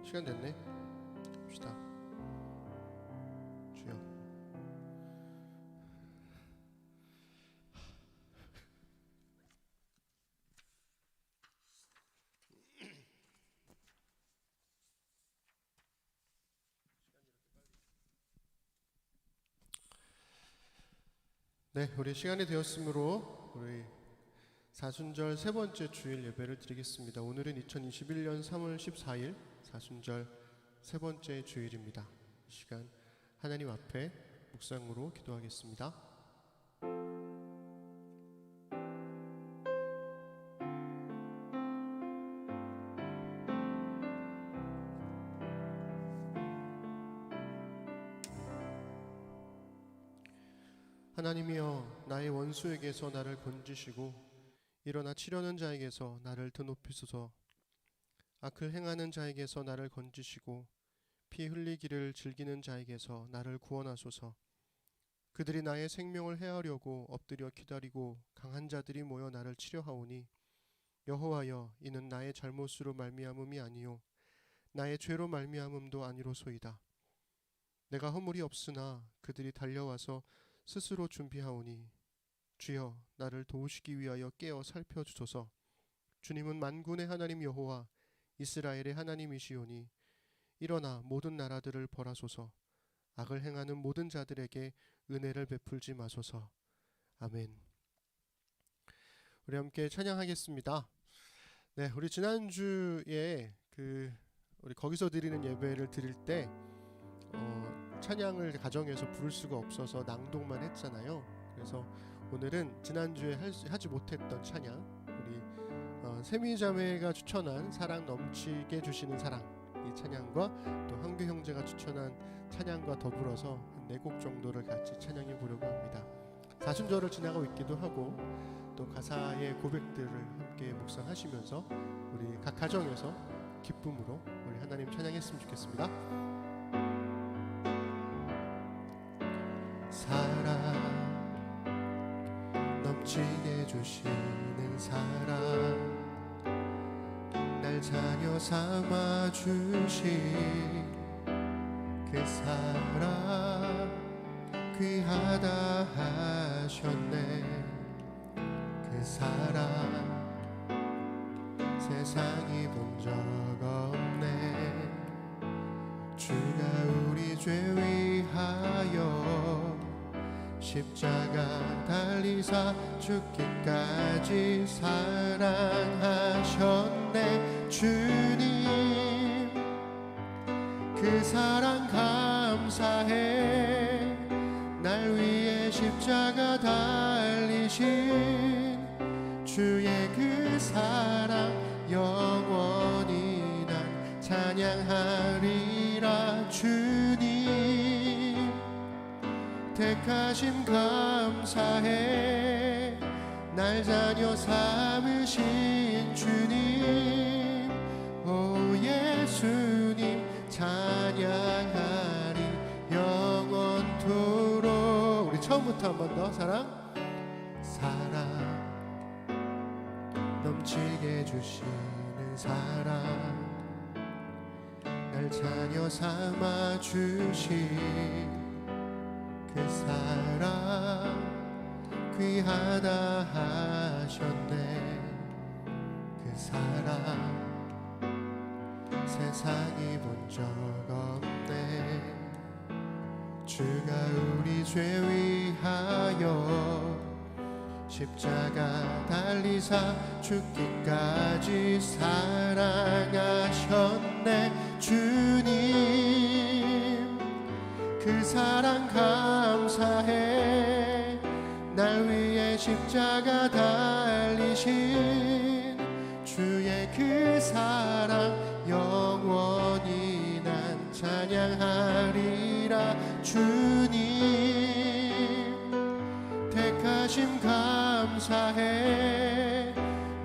시간 됐네. 봅시다. 주여. 네, 우리 시간이 되었으므로 우리 사순절 세 번째 주일 예배를 드리겠습니다. 오늘은 2021년 3월 14일 사순절 세 번째 주일입니다. 이 시간 하나님 앞에 묵상으로 기도하겠습니다. 하나님이여, 나의 원수에게서 나를 건지시고 일어나 치려는 자에게서 나를 드높이소서. 악을 행하는 자에게서 나를 건지시고 피 흘리기를 즐기는 자에게서 나를 구원하소서. 그들이 나의 생명을 해하려고 엎드려 기다리고 강한 자들이 모여 나를 치려하오니 여호와여, 이는 나의 잘못으로 말미암음이 아니요 나의 죄로 말미암음도 아니로소이다. 내가 허물이 없으나 그들이 달려와서 스스로 준비하오니 주여, 나를 도우시기 위하여 깨어 살펴주소서. 주님은 만군의 하나님 여호와 이스라엘의 하나님이시오니 일어나 모든 나라들을 벌하소서. 악을 행하는 모든 자들에게 은혜를 베풀지 마소서. 아멘. 우리 함께 찬양하겠습니다. 네, 우리 지난주에 우리 거기서 드리는 예배를 드릴 때 찬양을 가정에서 부를 수가 없어서 낭독만 했잖아요. 그래서 오늘은 지난주에 하지 못했던 찬양, 우리 세미자매가 추천한 사랑 넘치게 주시는 사랑, 이 찬양과 또 한규 형제가 추천한 찬양과 더불어서 4곡 정도를 같이 찬양해 보려고 합니다. 사순절을 지나고 있기도 하고 또 가사의 고백들을 함께 묵상하시면서 우리 각 가정에서 기쁨으로 우리 하나님 찬양했으면 좋겠습니다. 사랑 넘치게 주시는 사랑, 날 자녀 삼아 주신 그 사랑 귀하다 하셨네. 그 사랑 세상이 본 적 없네. 주가 우리 죄 위하여 십자가 달리사 죽기까지 사랑하셨네. 주님, 그 사랑 감사해. 날 위해 십자가 달리신 주의 그 사랑 영원히 난 찬양하리라. 주님, 택하심 감사해. 날 자녀 삼으신 주님, 오 예수님 찬양하리 영원토록. 우리 처음부터 한 번 더. 사랑 넘치게 주시는 사랑, 날 자녀 삼아 주신 그 사랑 귀하다 하셨네. 그 사랑 세상이 본 적 없네. 주가 우리 죄 위하여 십자가 달리사 죽기까지 사랑하셨네. 주님, 그 사랑 감사해. 날 위해 십자가 달리신 주의 그 사랑 영원히 난 찬양하리라. 주님, 택하심 감사해.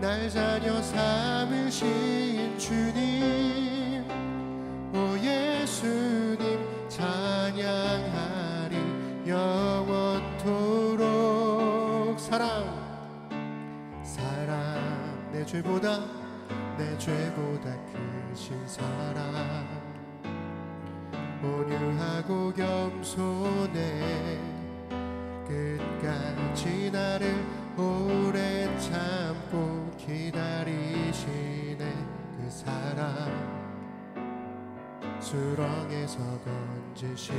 날 자녀 삼으신 주님, 오 예수님 찬양하리 영원토록. 사랑 내 죄보다 내 죄보다 크신 사랑 온유하고 겸손해 끝까지 나를 오래 참고 기다리시네 그 사랑 수렁에서 건지시고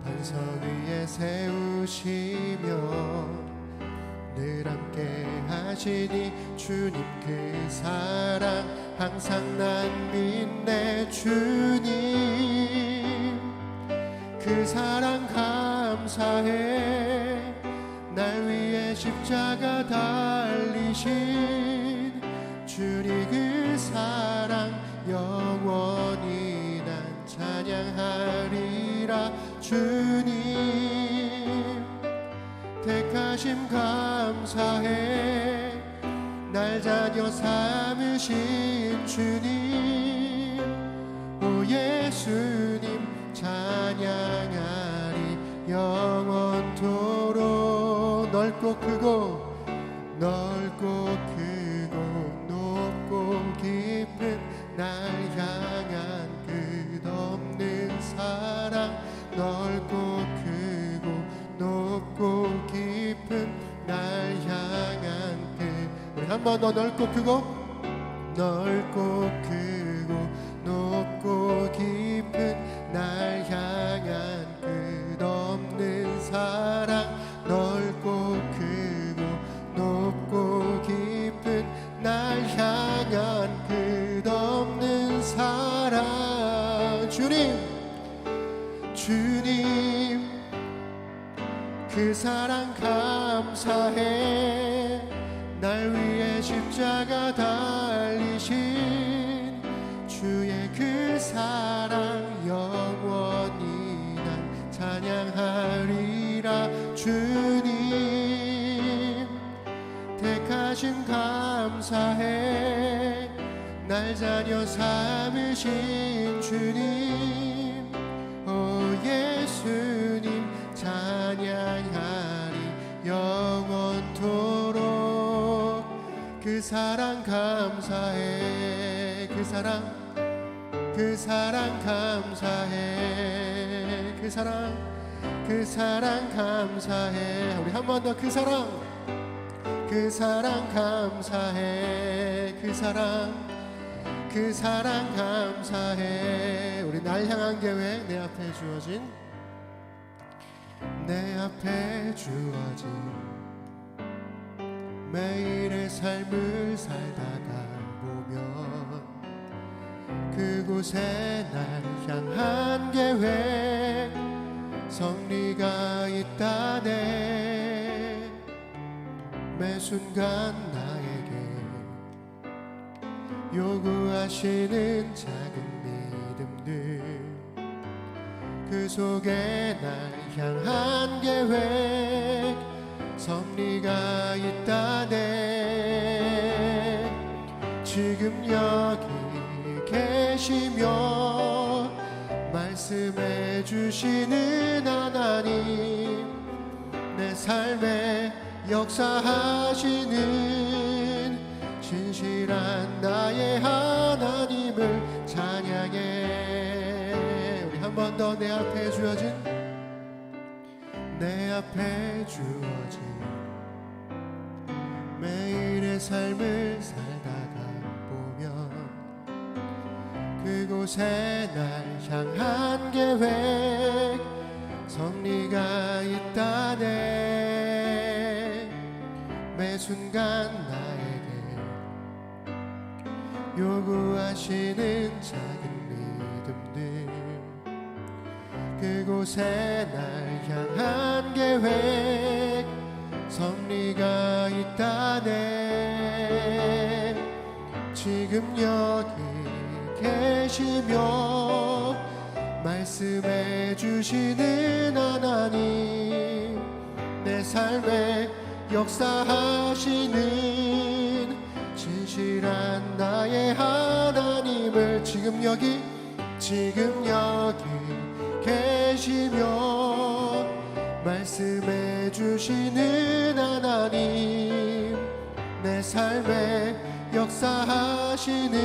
반석 위에 세우시며 늘 함께 하시니 주님 그 사랑 항상 난 믿네 주님 그 사랑 감사해 날 위해 십자가 달리신 주님 그 사랑 영원히 난 찬양하리라 주님 택하심 감사해 날 자녀 삼으신 주님 오 예수님 찬양하리 영원토록 넓고 크고 높고 깊은 날 향한 끝없는 사랑 넓고 크고 높고 깊은 날 향한 우리 한 번 더 넓고 크고 높고 깊은 날 향한 끝없는 사랑 넓고 크고 높고 깊은 날 향한 끝없는 사랑 주님 그 사랑 감사해 날 위해 십자가 달리신 주의 그 사랑 영원히 난 찬양하리라 주님 택하심 감사해 날 자녀 삼으신 주님 오 예수님 찬양하리 영원토록 그 사랑 감사해 그 사랑 감사해 그 사랑 감사해 우리 한 번 더 그 사랑 감사해 그 사랑 감사해 우리 날 향한 계획 내 앞에 주어진 매일의 삶을 살다가 보면 그곳에 날 향한 계획 성리가 있다네 매 순간 나에게 요구하시는 작은 믿음들 그 속에 날 향한 계획 섭리가 있다네 지금 여기 계시며 말씀해 주시는 하나님 내 삶에 역사하시는 신실한 나의 하나님을 찬양해 우리 한 번 더 내 앞에 주어진 매일의 삶을 살다가 보면 그곳에 날 향한 계획 섭리가 있다네 매 순간 나에게 요구하시는 작은 믿음들 그곳에 날 향한 계획 섭리가 있다네 지금 여기 계시며 말씀해 주시는 하나님 내 삶에 역사하시는 진실한 나의 하나님을 지금 여기 계시며 말씀해 주시는 하나님 내 삶에 역사하시는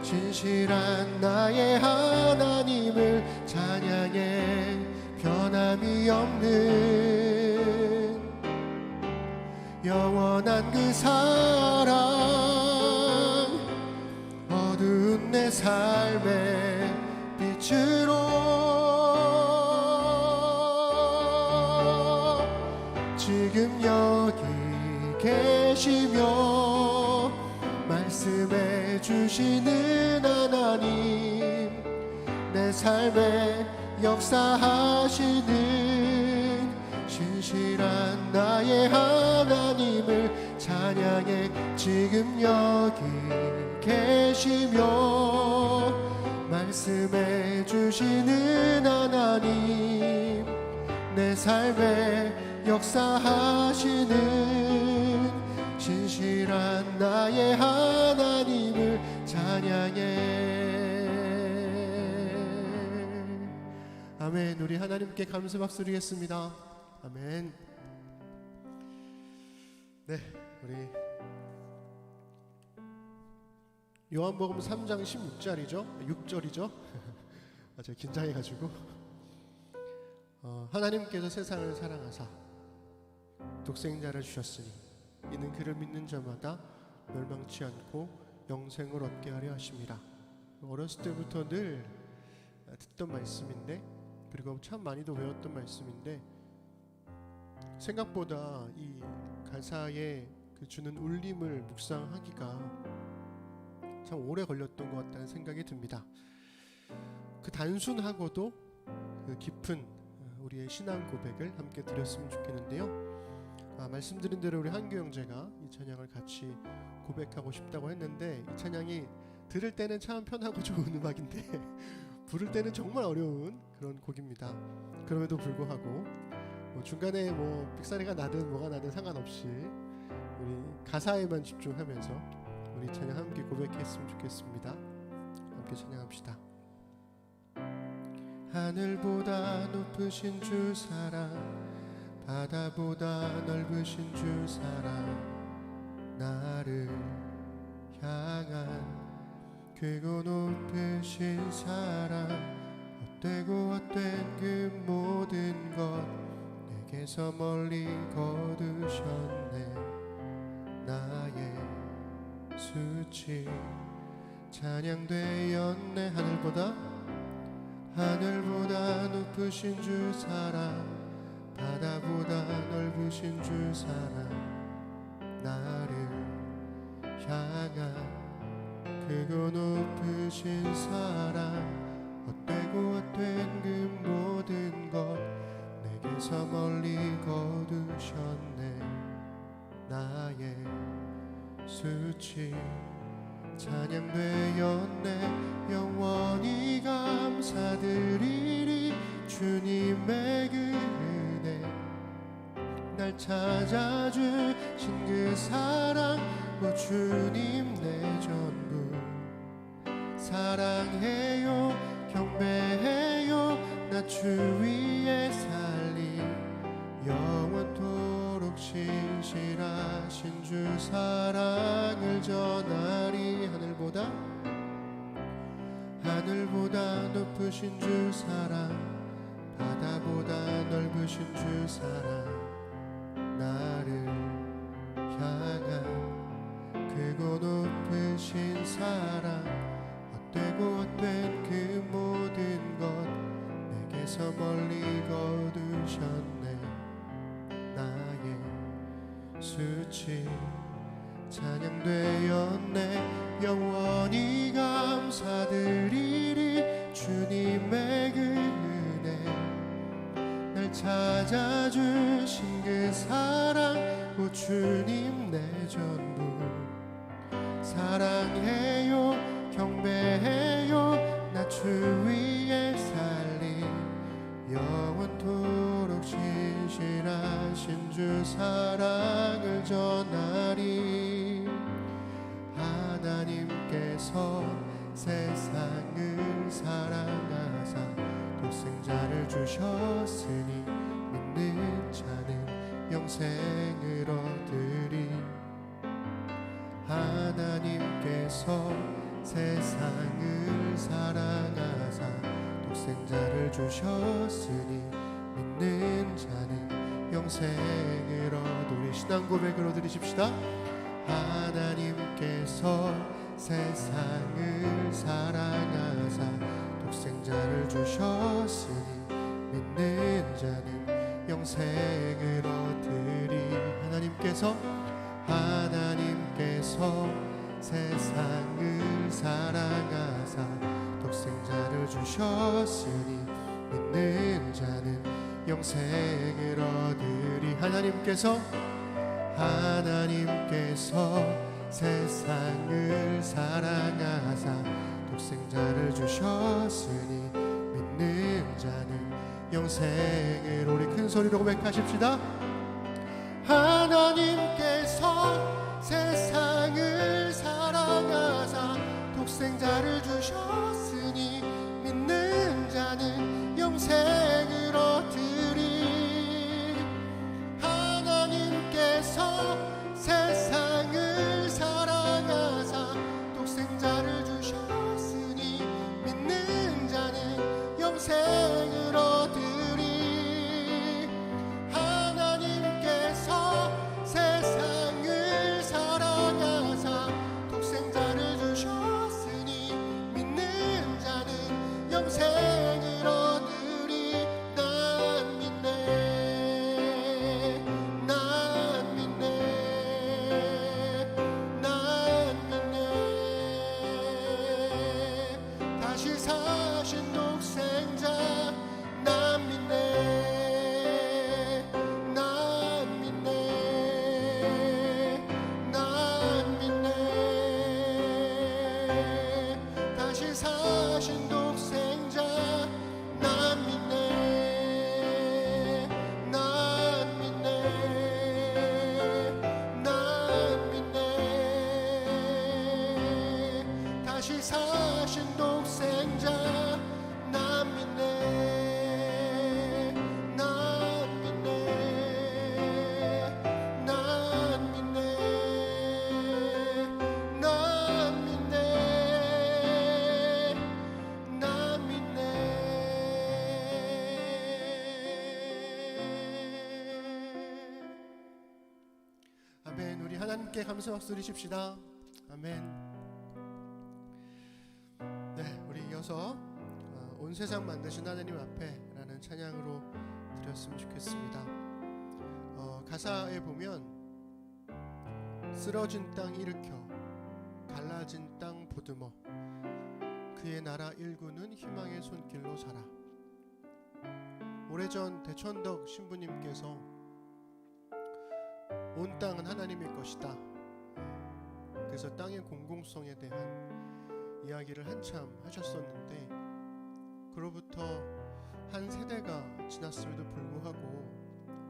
진실한 나의 하나님을 찬양해. 변함이 없는 영원한 그 사랑, 어두운 내 삶의 빛으로 지금 여기 계시며 말씀해 주시는 하나님, 내 삶에 역사하시는 신실한 나의 하나님을 찬양해. 지금 여기 계시며 말씀해 주시는 하나님, 내 삶에 역사하시는 신실한 나의 하나님을 찬양해. 아멘. 우리 하나님께 감사 박수 드리겠습니다. 아멘. 네, 우리 요한복음 3장 16절이죠. 6절이죠. 제가 긴장해가지고 하나님께서 세상을 사랑하사 독생자를 주셨으니 이는 그를 믿는 자마다 멸망치 않고 영생을 얻게 하려 하심이라. 어렸을 때부터 늘 듣던 말씀인데, 그리고 참 많이도 외웠던 말씀인데, 생각보다 이 가사에 그 주는 울림을 묵상하기가 참 오래 걸렸던 것 같다는 생각이 듭니다. 그 단순하고도 그 깊은 우리의 신앙 고백을 함께 드렸으면 좋겠는데요. 말씀드린 대로 우리 한규 형제가 이 찬양을 같이 고백하고 싶다고 했는데, 이 찬양이 들을 때는 참 편하고 좋은 음악인데 부를 때는 정말 어려운 그런 곡입니다. 그럼에도 불구하고 중간에 삑사리가 나든 뭐가 나든 상관없이 우리 가사에만 집중하면서 우리 찬양 함께 고백했으면 좋겠습니다. 함께 찬양합시다. 하늘보다 높으신 주 사랑, 바다보다 넓으신 주 사랑, 나를 향한 크고 높으신 사랑, 헛되고 헛된 그 모든 것 내게서 멀리 거두셨네. 나의 수치 찬양되었네. 하늘보다 높으신 주 사랑, 바다보다 넓으신 주 사랑, 나를 향한 크고 높으신 사랑, 헛되고 헛된 그 모든 것 내게서 멀리 거두셨네. 나의 수치 찬양되었네. 영원히 감사드리리 주님의 그 은혜, 날 찾아주신 그 사랑, 오 주님 내 전부. 사랑해요 경배해요 나 주 위에 살리. 영원토록 신실하신 주 사랑을 전하리. 하늘보다 높으신 주 사랑, 바다보다 넓으신 주 사랑, 나를 향한 크고 높으신 사랑, 헛되고 헛된 그 모든 것 내게서 멀리 거두셨네. 나의 수치 찬양되었네. 영원히 감사드리리 주님의 그 은혜, 날 찾아주신 그 사랑, 오 주님 내 전부. 사랑해요 경배해요 나 주 위에 살리. 영원토록 신실하신 주 사랑을 전하리. 하나님께서 세상을 사랑하사 독생자를 주셨으니 믿는 자는 영생을 얻으리. 주셨으니 믿는 자는 영생을 얻으리. 신앙 고백으로 드리십시다. 하나님께서 세상을 사랑하사 독생자를 주셨으니 믿는 자는 영생을 얻으리. 하나님께서 세상을 사랑하사 독생자를 주셨으니 믿는 자는 영생을 얻으리. 하나님께서 세상을 사랑하사 독생자를 주셨으니 믿는 자는 영생을. 우리 큰 소리로 고백하십시다. 하나님께서 세상을 사랑하사 독생자를 주셨으니 믿는 자는 영생을 얻으리. 하나님께서 세상을 사랑하사 독생자를 주셨으니 믿는 자는 영생을 얻으리. 하나님께서 세상을 사랑하사 독생자를 주셨으니 믿는 자는 영생을 얻으리. 난 믿네, 난 믿네, 난 믿네. 다시 사신 독생자 난 믿네, 난 믿네, 난 믿네. 다시 사신 독생자 난 믿네, 난 믿네, 난 믿네. 다시 사신 독생자 난 믿네, 난 믿네, 난 믿네, 난 믿네, 난 믿네. 아멘. 우리 하나님께 감사 박수 드리십시다. 아멘. 네, 우리 이어서 온 세상 만드신 하나님 앞에 라는 찬양으로 드렸으면 좋겠습니다. 가사에 보면 쓰러진 땅 일으켜 갈라진 땅 보듬어 그의 나라 일구는 희망의 손길로 살아. 오래전 대천덕 신부님께서 온 땅은 하나님의 것이다, 그래서 땅의 공공성에 대한 이야기를 한참 하셨었는데, 그로부터 한 세대가 지났음에도 불구하고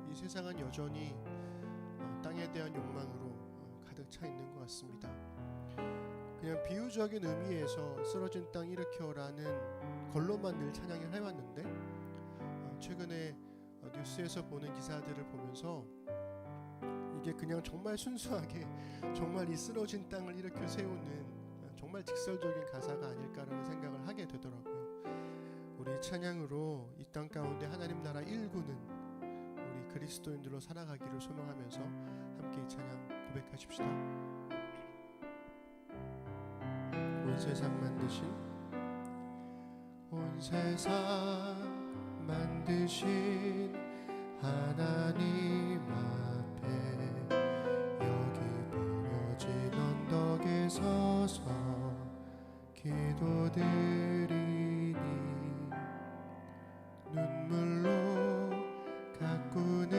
이 세상은 여전히 땅에 대한 욕망으로 가득 차 있는 것 같습니다. 그냥 비유적인 의미에서 쓰러진 땅 일으켜라는 걸로만 늘 찬양을 해왔는데, 최근에 뉴스에서 보는 기사들을 보면서 이게 그냥 정말 순수하게 정말 이 쓰러진 땅을 일으켜 세우는 정말 직설적인 가사가 아닐까라는 생각을 하게 되더라고요. 우리 찬양으로 이 땅 가운데 하나님 나라 일구는 우리 그리스도인들로 살아가기를 소망하면서 함께 이 찬양 고백하십시다. 온 세상 만드신 하나님 앞에 여기 버려진 언덕에 서서 기도드리니 눈물로 가꾸는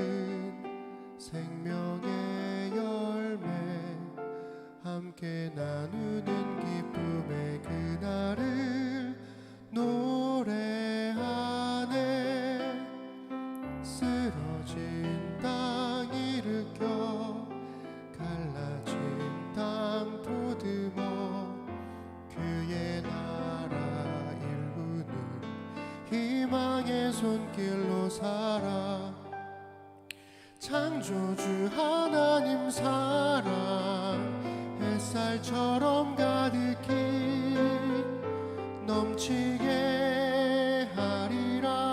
생명의 열매 함께 나누는 기쁨의 그날을 노래하네. 쓰러진 땅 일으켜 갈라진 땅 보듬어 그의 나라 일구는 희망의 손길로 살아. 창조주 하나님 사랑 햇살처럼 가득히 넘치게 하리라.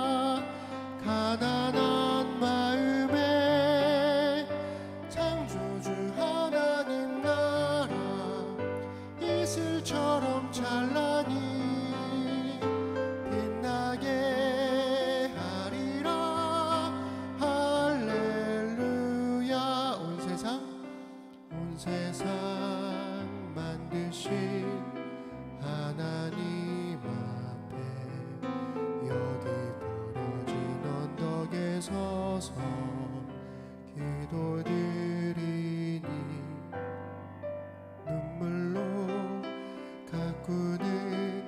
세상 만드신 하나님 앞에 여기 벌어진 언덕에 서서 기도드리니 눈물로 가꾸는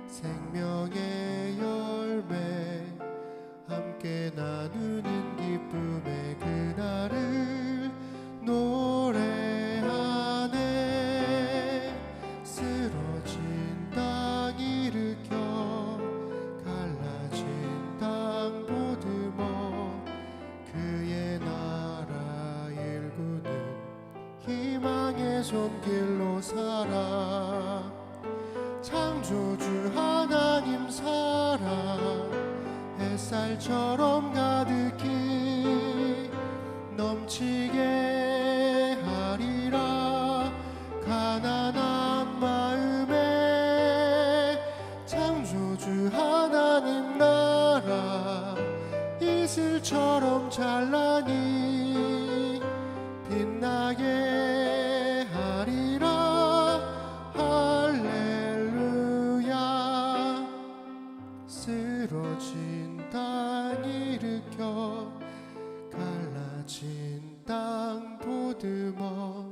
생명의 열매 함께 나누는 기쁨의 그날을 노래하네. 쓰러진 땅 일으켜 갈라진 땅 보듬어 그의 나라 일구는 희망의 손길로 살아. 창조주 하나님 사랑 햇살처럼 가득히 넘치게 하리라. 가난한 마음에 창조주 하나님 나라 이슬처럼 찬란히 빛나게 하리라. 할렐루야. 쓰러진 땅 일으켜 갈라진 땅 보듬어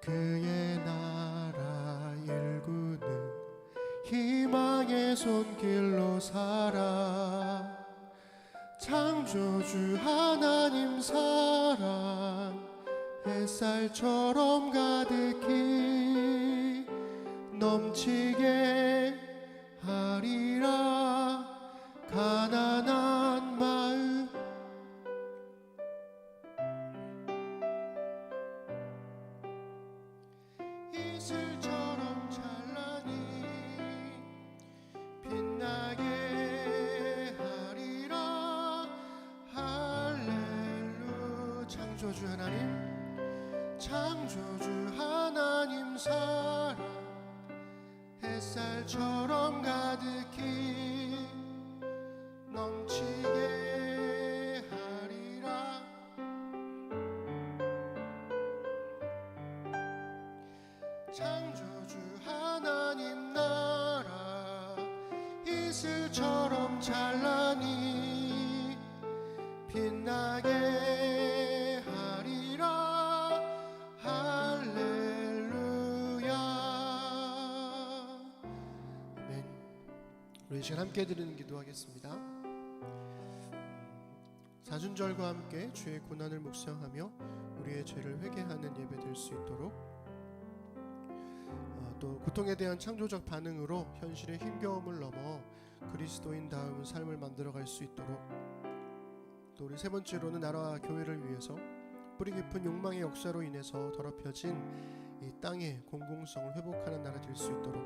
그의 나라 일구는 희망의 손길로 살아. 창조주 하나님 사랑 햇살처럼 가득히 넘치게 하리라. 가난한 마음 이슬처럼 찬란히 빛나게 하리라. 할렐루야. 창조주 하나님 사랑 햇살처럼 가득히 넘치게 하리라. 창조주 하나님 나라 이슬처럼 찬란히 빛나게 하리라. 할렐루야. 아멘. 우리 이 시간 함께 드리는 기도하겠습니다. 사순절과 함께 주의 고난을 묵상하며 우리의 죄를 회개하는 예배 될 수 있도록, 또 고통에 대한 창조적 반응으로 현실의 힘겨움을 넘어 그리스도인다운 삶을 만들어갈 수 있도록, 또 우리 세 번째로는 나라와 교회를 위해서 뿌리 깊은 욕망의 역사로 인해서 더럽혀진 이 땅의 공공성을 회복하는 나라 될 수 있도록.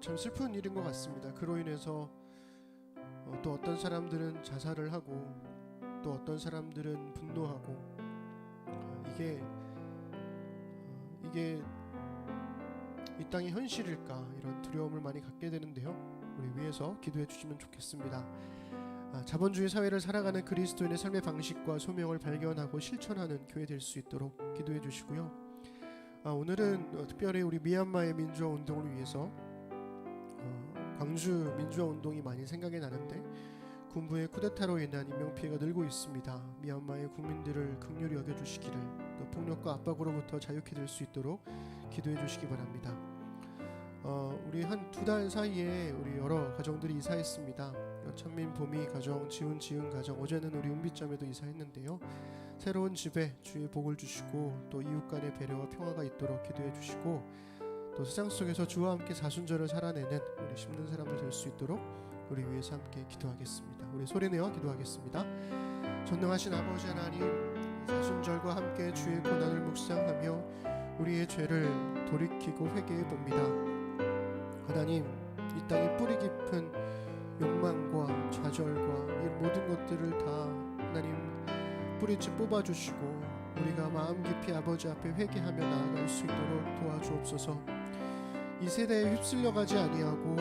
참 슬픈 일인 것 같습니다. 그로 인해서 또 어떤 사람들은 자살을 하고 또 어떤 사람들은 분노하고, 이게 이 땅의 현실일까, 이런 두려움을 많이 갖게 되는데요. 우리 위해서 기도해 주시면 좋겠습니다. 자본주의 사회를 살아가는 그리스도인의 삶의 방식과 소명을 발견하고 실천하는 교회 될 수 있도록 기도해 주시고요. 오늘은 특별히 우리 미얀마의 민주화 운동을 위해서 광주 민주화 운동이 많이 생각이 나는데, 군부의 쿠데타로 인한 인명피해가 늘고 있습니다. 미얀마의 국민들을 긍휼히 여겨주시기를, 또 폭력과 압박으로부터 자유케 될 수 있도록 기도해 주시기 바랍니다. 우리 한 2달 사이에 우리 여러 가정들이 이사했습니다. 천민, 보미 가정, 지훈 가정, 어제는 우리 은비점에도 이사했는데요. 새로운 집에 주의 복을 주시고 또 이웃 간의 배려와 평화가 있도록 기도해 주시고, 또 세상 속에서 주와 함께 사순절을 살아내는 우리 심는 사람들 될 수 있도록 우리 위해서 함께 기도하겠습니다. 우리 소리내어 기도하겠습니다. 전능하신 아버지 하나님, 사순절과 함께 주의 고난을 묵상하며 우리의 죄를 돌이키고 회개해 봅니다. 하나님, 이 땅에 뿌리 깊은 욕망과 좌절과 이 모든 것들을 다 하나님 뿌리째 뽑아주시고 우리가 마음 깊이 아버지 앞에 회개하며 나아갈 수 있도록 도와주옵소서. 이 세대에 휩쓸려가지 아니하고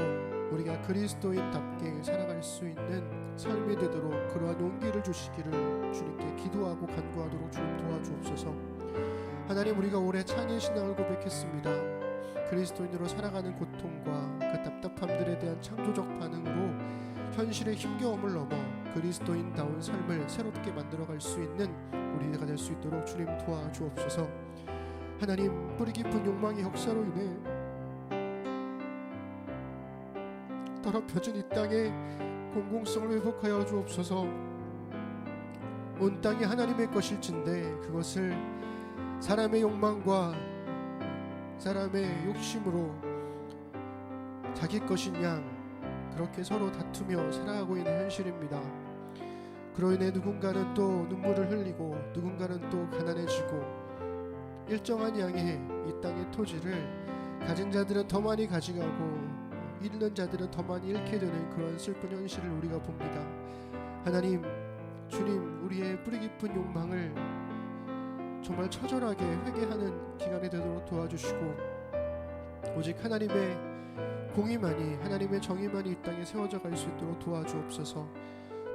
우리가 그리스도인답게 살아갈 수 있는 삶이 되도록 그러한 용기를 주시기를 주님께 기도하고 간구하도록 주님 도와주옵소서. 하나님, 우리가 올해 찬의 신앙을 고백했습니다. 그리스도인으로 살아가는 고통과 그 답답함들에 대한 창조적 반응으로 현실의 힘겨움을 넘어 그리스도인다운 삶을 새롭게 만들어갈 수 있는 우리가 될 수 있도록 주님 도와주옵소서. 하나님, 뿌리 깊은 욕망의 역사로 인해 더럽혀진 이 땅의 공공성을 회복하여 주옵소서. 온 땅이 하나님의 것일진데 그것을 사람의 욕망과 사람의 욕심으로 자기 것인 양 그렇게 서로 다투며 살아가고 있는 현실입니다. 그로 인해 누군가는 또 눈물을 흘리고 누군가는 또 가난해지고 일정한 양의 이 땅의 토지를 가진 자들은 더 많이 가져가고 잃는 자들은 더 많이 잃게 되는 그런 슬픈 현실을 우리가 봅니다. 하나님, 주님, 우리의 뿌리 깊은 욕망을 정말 처절하게 회개하는 기간이 되도록 도와주시고 오직 하나님의 공의만이, 하나님의 정의만이 이 땅에 세워져 갈 수 있도록 도와주옵소서.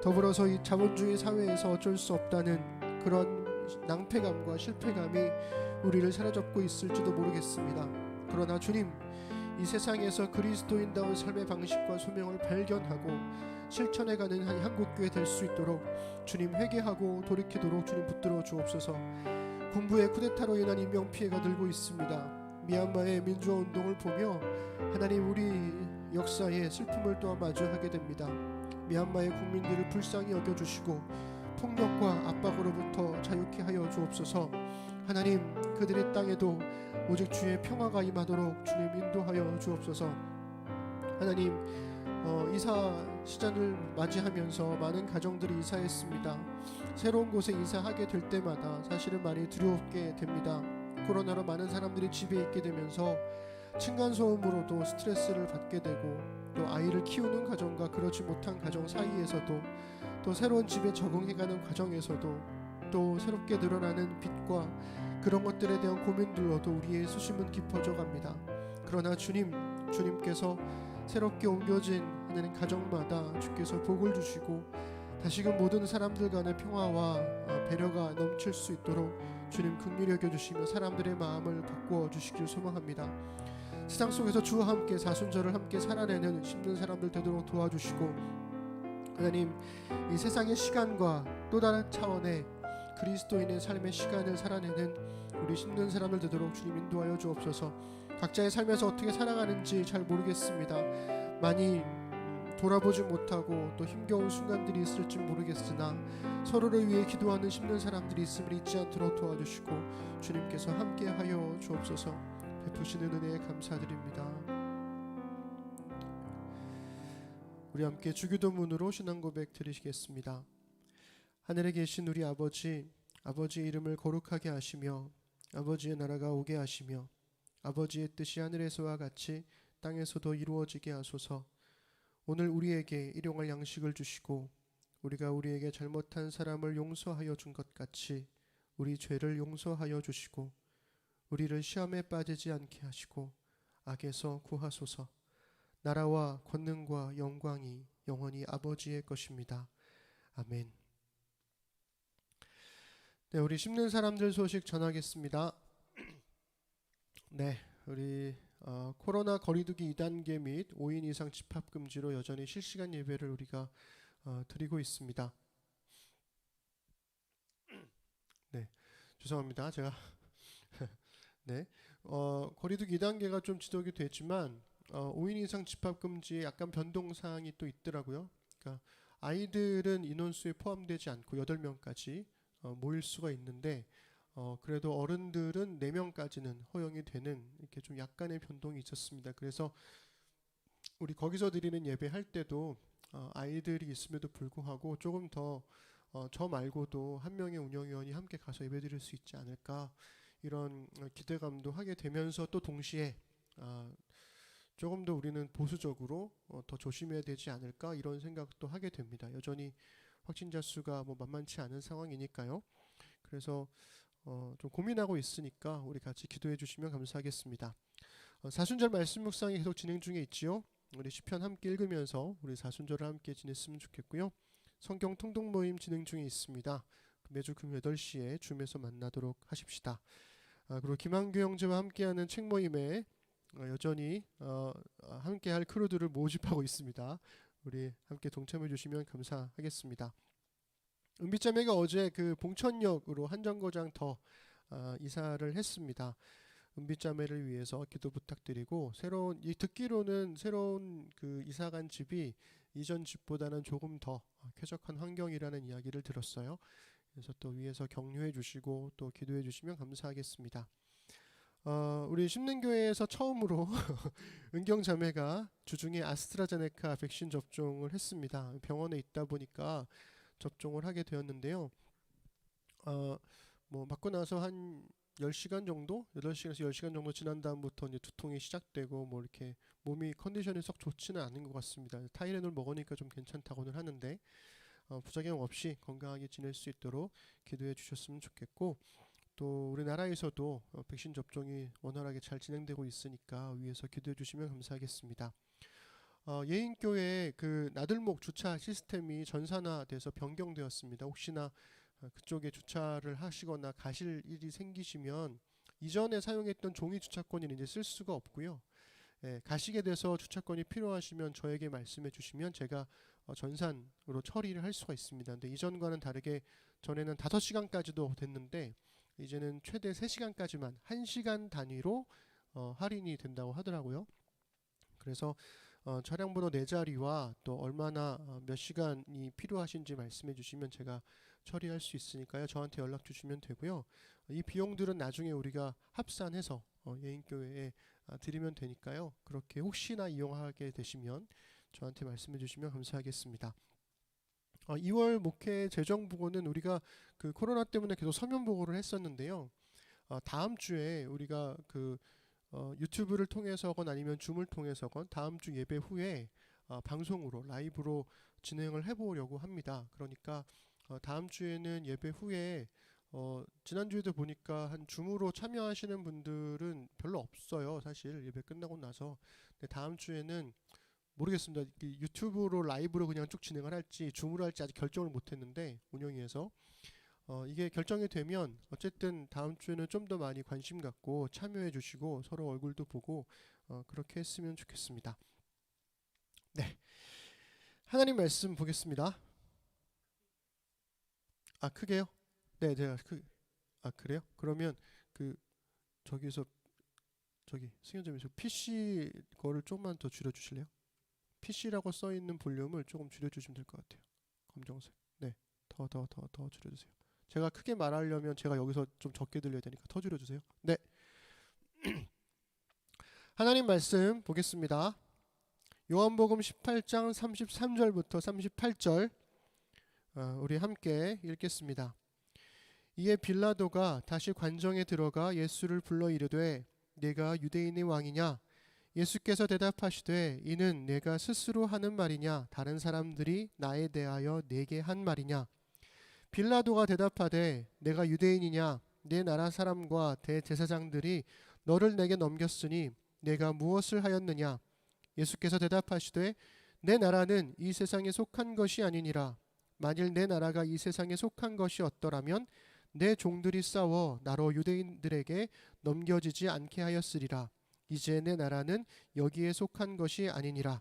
더불어서 이 자본주의 사회에서 어쩔 수 없다는 그런 낭패감과 실패감이 우리를 사로잡고 있을지도 모르겠습니다. 그러나 주님, 이 세상에서 그리스도인다운 삶의 방식과 소명을 발견하고 실천해가는 한 한국교회 될 수 있도록 주님 회개하고 돌이키도록 주님 붙들어 주옵소서. 군부의 쿠데타로 인한 인명피해가 늘고 있습니다. 미얀마의 민주화운동을 보며 하나님, 우리 역사의 슬픔을 또한 마주하게 됩니다. 미얀마의 국민들을 불쌍히 여겨주시고 폭력과 압박으로부터 자유케 하여 주옵소서. 하나님, 그들의 땅에도 오직 주의 평화가 임하도록 주님 인도하여 주옵소서. 하나님, 이사 시즌을 맞이하면서 많은 가정들이 이사했습니다. 새로운 곳에 이사하게 될 때마다 사실은 많이 두렵게 됩니다. 코로나로 많은 사람들이 집에 있게 되면서 층간소음으로도 스트레스를 받게 되고 또 아이를 키우는 가정과 그렇지 못한 가정 사이에서도 또 새로운 집에 적응해가는 과정에서도 또 새롭게 늘어나는 빚과 그런 것들에 대한 고민들로도 우리의 수심은 깊어져 갑니다. 그러나 주님께서 새롭게 옮겨진 하나님 가정마다 주께서 복을 주시고 다시금 모든 사람들 간의 평화와 배려가 넘칠 수 있도록 주님 긍휼히 여겨주시며 사람들의 마음을 바꾸어 주시길 소망합니다. 세상 속에서 주와 함께 사순절을 함께 살아내는 힘든 사람들 되도록 도와주시고 하나님, 이 세상의 시간과 또 다른 차원의 그리스도인의 삶의 시간을 살아내는 우리 힘든 사람들 되도록 주님 인도하여 주옵소서. 각자의 삶에서 어떻게 살아가는지 잘 모르겠습니다. 많이 돌아보지 못하고 또 힘겨운 순간들이 있을지 모르겠으나 서로를 위해 기도하는 힘든 사람들이 있음을 잊지 않도록 도와주시고 주님께서 함께하여 주옵소서. 베푸시는 은혜에 감사드립니다. 우리 함께 주기도문으로 신앙 고백 드리시겠습니다. 하늘에 계신 우리 아버지, 아버지의 이름을 거룩하게 하시며 아버지의 나라가 오게 하시며 아버지의 뜻이 하늘에서와 같이 땅에서도 이루어지게 하소서. 오늘 우리에게 일용할 양식을 주시고 우리가 우리에게 잘못한 사람을 용서하여 준 것 같이 우리 죄를 용서하여 주시고 우리를 시험에 빠지지 않게 하시고 악에서 구하소서. 나라와 권능과 영광이 영원히 아버지의 것입니다. 아멘. 네, 우리 심는 사람들 소식 전하겠습니다. 네, 우리 코로나 거리두기 2단계 및 5인 이상 집합 금지로 여전히 실시간 예배를 우리가 드리고 있습니다. 네, 죄송합니다. 제가 네, 거리두기 2단계가 좀 지속이 됐지만 5인 이상 집합 금지에 약간 변동 사항이 또 있더라고요. 그러니까 아이들은 인원수에 포함되지 않고 8명까지 모일 수가 있는데 그래도 어른들은 4명까지는 허용이 되는 이렇게 좀 약간의 변동이 있었습니다. 그래서 우리 거기서 드리는 예배 할 때도 아이들이 있음에도 불구하고 조금 더 저 말고도 한 명의 운영위원이 함께 가서 예배 드릴 수 있지 않을까 이런 기대감도 하게 되면서 또 동시에 조금 더 우리는 보수적으로 더 조심해야 되지 않을까 이런 생각도 하게 됩니다. 여전히 확진자 수가 뭐 만만치 않은 상황이니까요. 그래서 좀 고민하고 있으니까 우리 같이 기도해 주시면 감사하겠습니다. 사순절 말씀 묵상이 계속 진행 중에 있지요. 우리 시편 함께 읽으면서 우리 사순절을 함께 지냈으면 좋겠고요. 성경 통독 모임 진행 중에 있습니다. 매주 금요 8시에 줌에서 만나도록 하십시다. 그리고 김한규 형제와 함께하는 책 모임에 여전히 함께할 크루들을 모집하고 있습니다. 우리 함께 동참해 주시면 감사하겠습니다. 은비자매가 어제 그 봉천역으로 한 정거장 더 이사를 했습니다. 은비자매를 위해서 기도 부탁드리고 듣기로는 새로운 그 이사간 집이 이전 집보다는 조금 더 쾌적한 환경이라는 이야기를 들었어요. 그래서 또 위에서 격려해 주시고 또 기도해 주시면 감사하겠습니다. 우리 심는교회에서 처음으로 은경자매가 주중에 아스트라제네카 백신 접종을 했습니다. 병원에 있다 보니까 접종을 하게 되었는데요. 맞고 나서 한 10시간 정도, 8시간에서 10시간 정도 지난 다음부터 이제 두통이 시작되고 이렇게 몸이 컨디션이 썩 좋지는 않은 것 같습니다. 타이레놀 먹으니까 좀 괜찮다고는 하는데 부작용 없이 건강하게 지낼 수 있도록 기도해 주셨으면 좋겠고, 또 우리나라에서도 백신 접종이 원활하게 잘 진행되고 있으니까 위에서 기도해 주시면 감사하겠습니다. 예인교회 그 나들목 주차 시스템이 전산화돼서 변경되었습니다. 혹시나 그쪽에 주차를 하시거나 가실 일이 생기시면 이전에 사용했던 종이 주차권을 이제 쓸 수가 없고요. 가시게 돼서 주차권이 필요하시면 저에게 말씀해 주시면 제가 전산으로 처리를 할 수가 있습니다. 근데 이전과는 다르게 전에는 5시간까지도 됐는데 이제는 최대 3시간까지만 1시간 단위로 할인이 된다고 하더라고요. 그래서 차량 번호 4자리와 또 얼마나 몇 시간이 필요하신지 말씀해 주시면 제가 처리할 수 있으니까요. 저한테 연락 주시면 되고요. 이 비용들은 나중에 우리가 합산해서 예인교회에 드리면 되니까요. 그렇게 혹시나 이용하게 되시면 저한테 말씀해 주시면 감사하겠습니다. 2월 목회 재정 부고는 우리가 그 코로나 때문에 계속 서면 보고를 했었는데요. 다음 주에 우리가 그 유튜브를 통해서건 아니면 줌을 통해서건 다음 주 예배 후에 방송으로 라이브로 진행을 해보려고 합니다. 그러니까 다음 주에는 예배 후에 지난주에도 보니까 한 줌으로 참여하시는 분들은 별로 없어요. 사실 예배 끝나고 나서. 근데 다음 주에는 모르겠습니다. 유튜브로 라이브로 그냥 쭉 진행을 할지 줌으로 할지 아직 결정을 못했는데 운영위에서 이게 결정이 되면 어쨌든 다음 주에는 좀 더 많이 관심 갖고 참여해 주시고 서로 얼굴도 보고 그렇게 했으면 좋겠습니다. 네, 하나님 말씀 보겠습니다. 크게요? 네, 제가 그래요? 그러면 저기 승현점에서 PC 거를 조금만 더 줄여 주실래요? PC라고 써 있는 볼륨을 조금 줄여 주시면 될 것 같아요. 검정색. 네, 더 줄여 주세요. 제가 크게 말하려면 제가 여기서 좀 적게 들려야 되니까 더 줄여 주세요. 네. 하나님 말씀 보겠습니다. 요한복음 18장 33절부터 38절 우리 함께 읽겠습니다. 이에 빌라도가 다시 관정에 들어가 예수를 불러 이르되 네가 유대인의 왕이냐? 예수께서 대답하시되 이는 내가 스스로 하는 말이냐 다른 사람들이 나에 대하여 내게 한 말이냐? 빌라도가 대답하되 내가 유대인이냐? 내 나라 사람과 대제사장들이 너를 내게 넘겼으니 내가 무엇을 하였느냐? 예수께서 대답하시되 내 나라는 이 세상에 속한 것이 아니니라. 만일 내 나라가 이 세상에 속한 것이 었더라면 내 종들이 싸워 나로 유대인들에게 넘겨지지 않게 하였으리라. 이제 내 나라는 여기에 속한 것이 아니니라.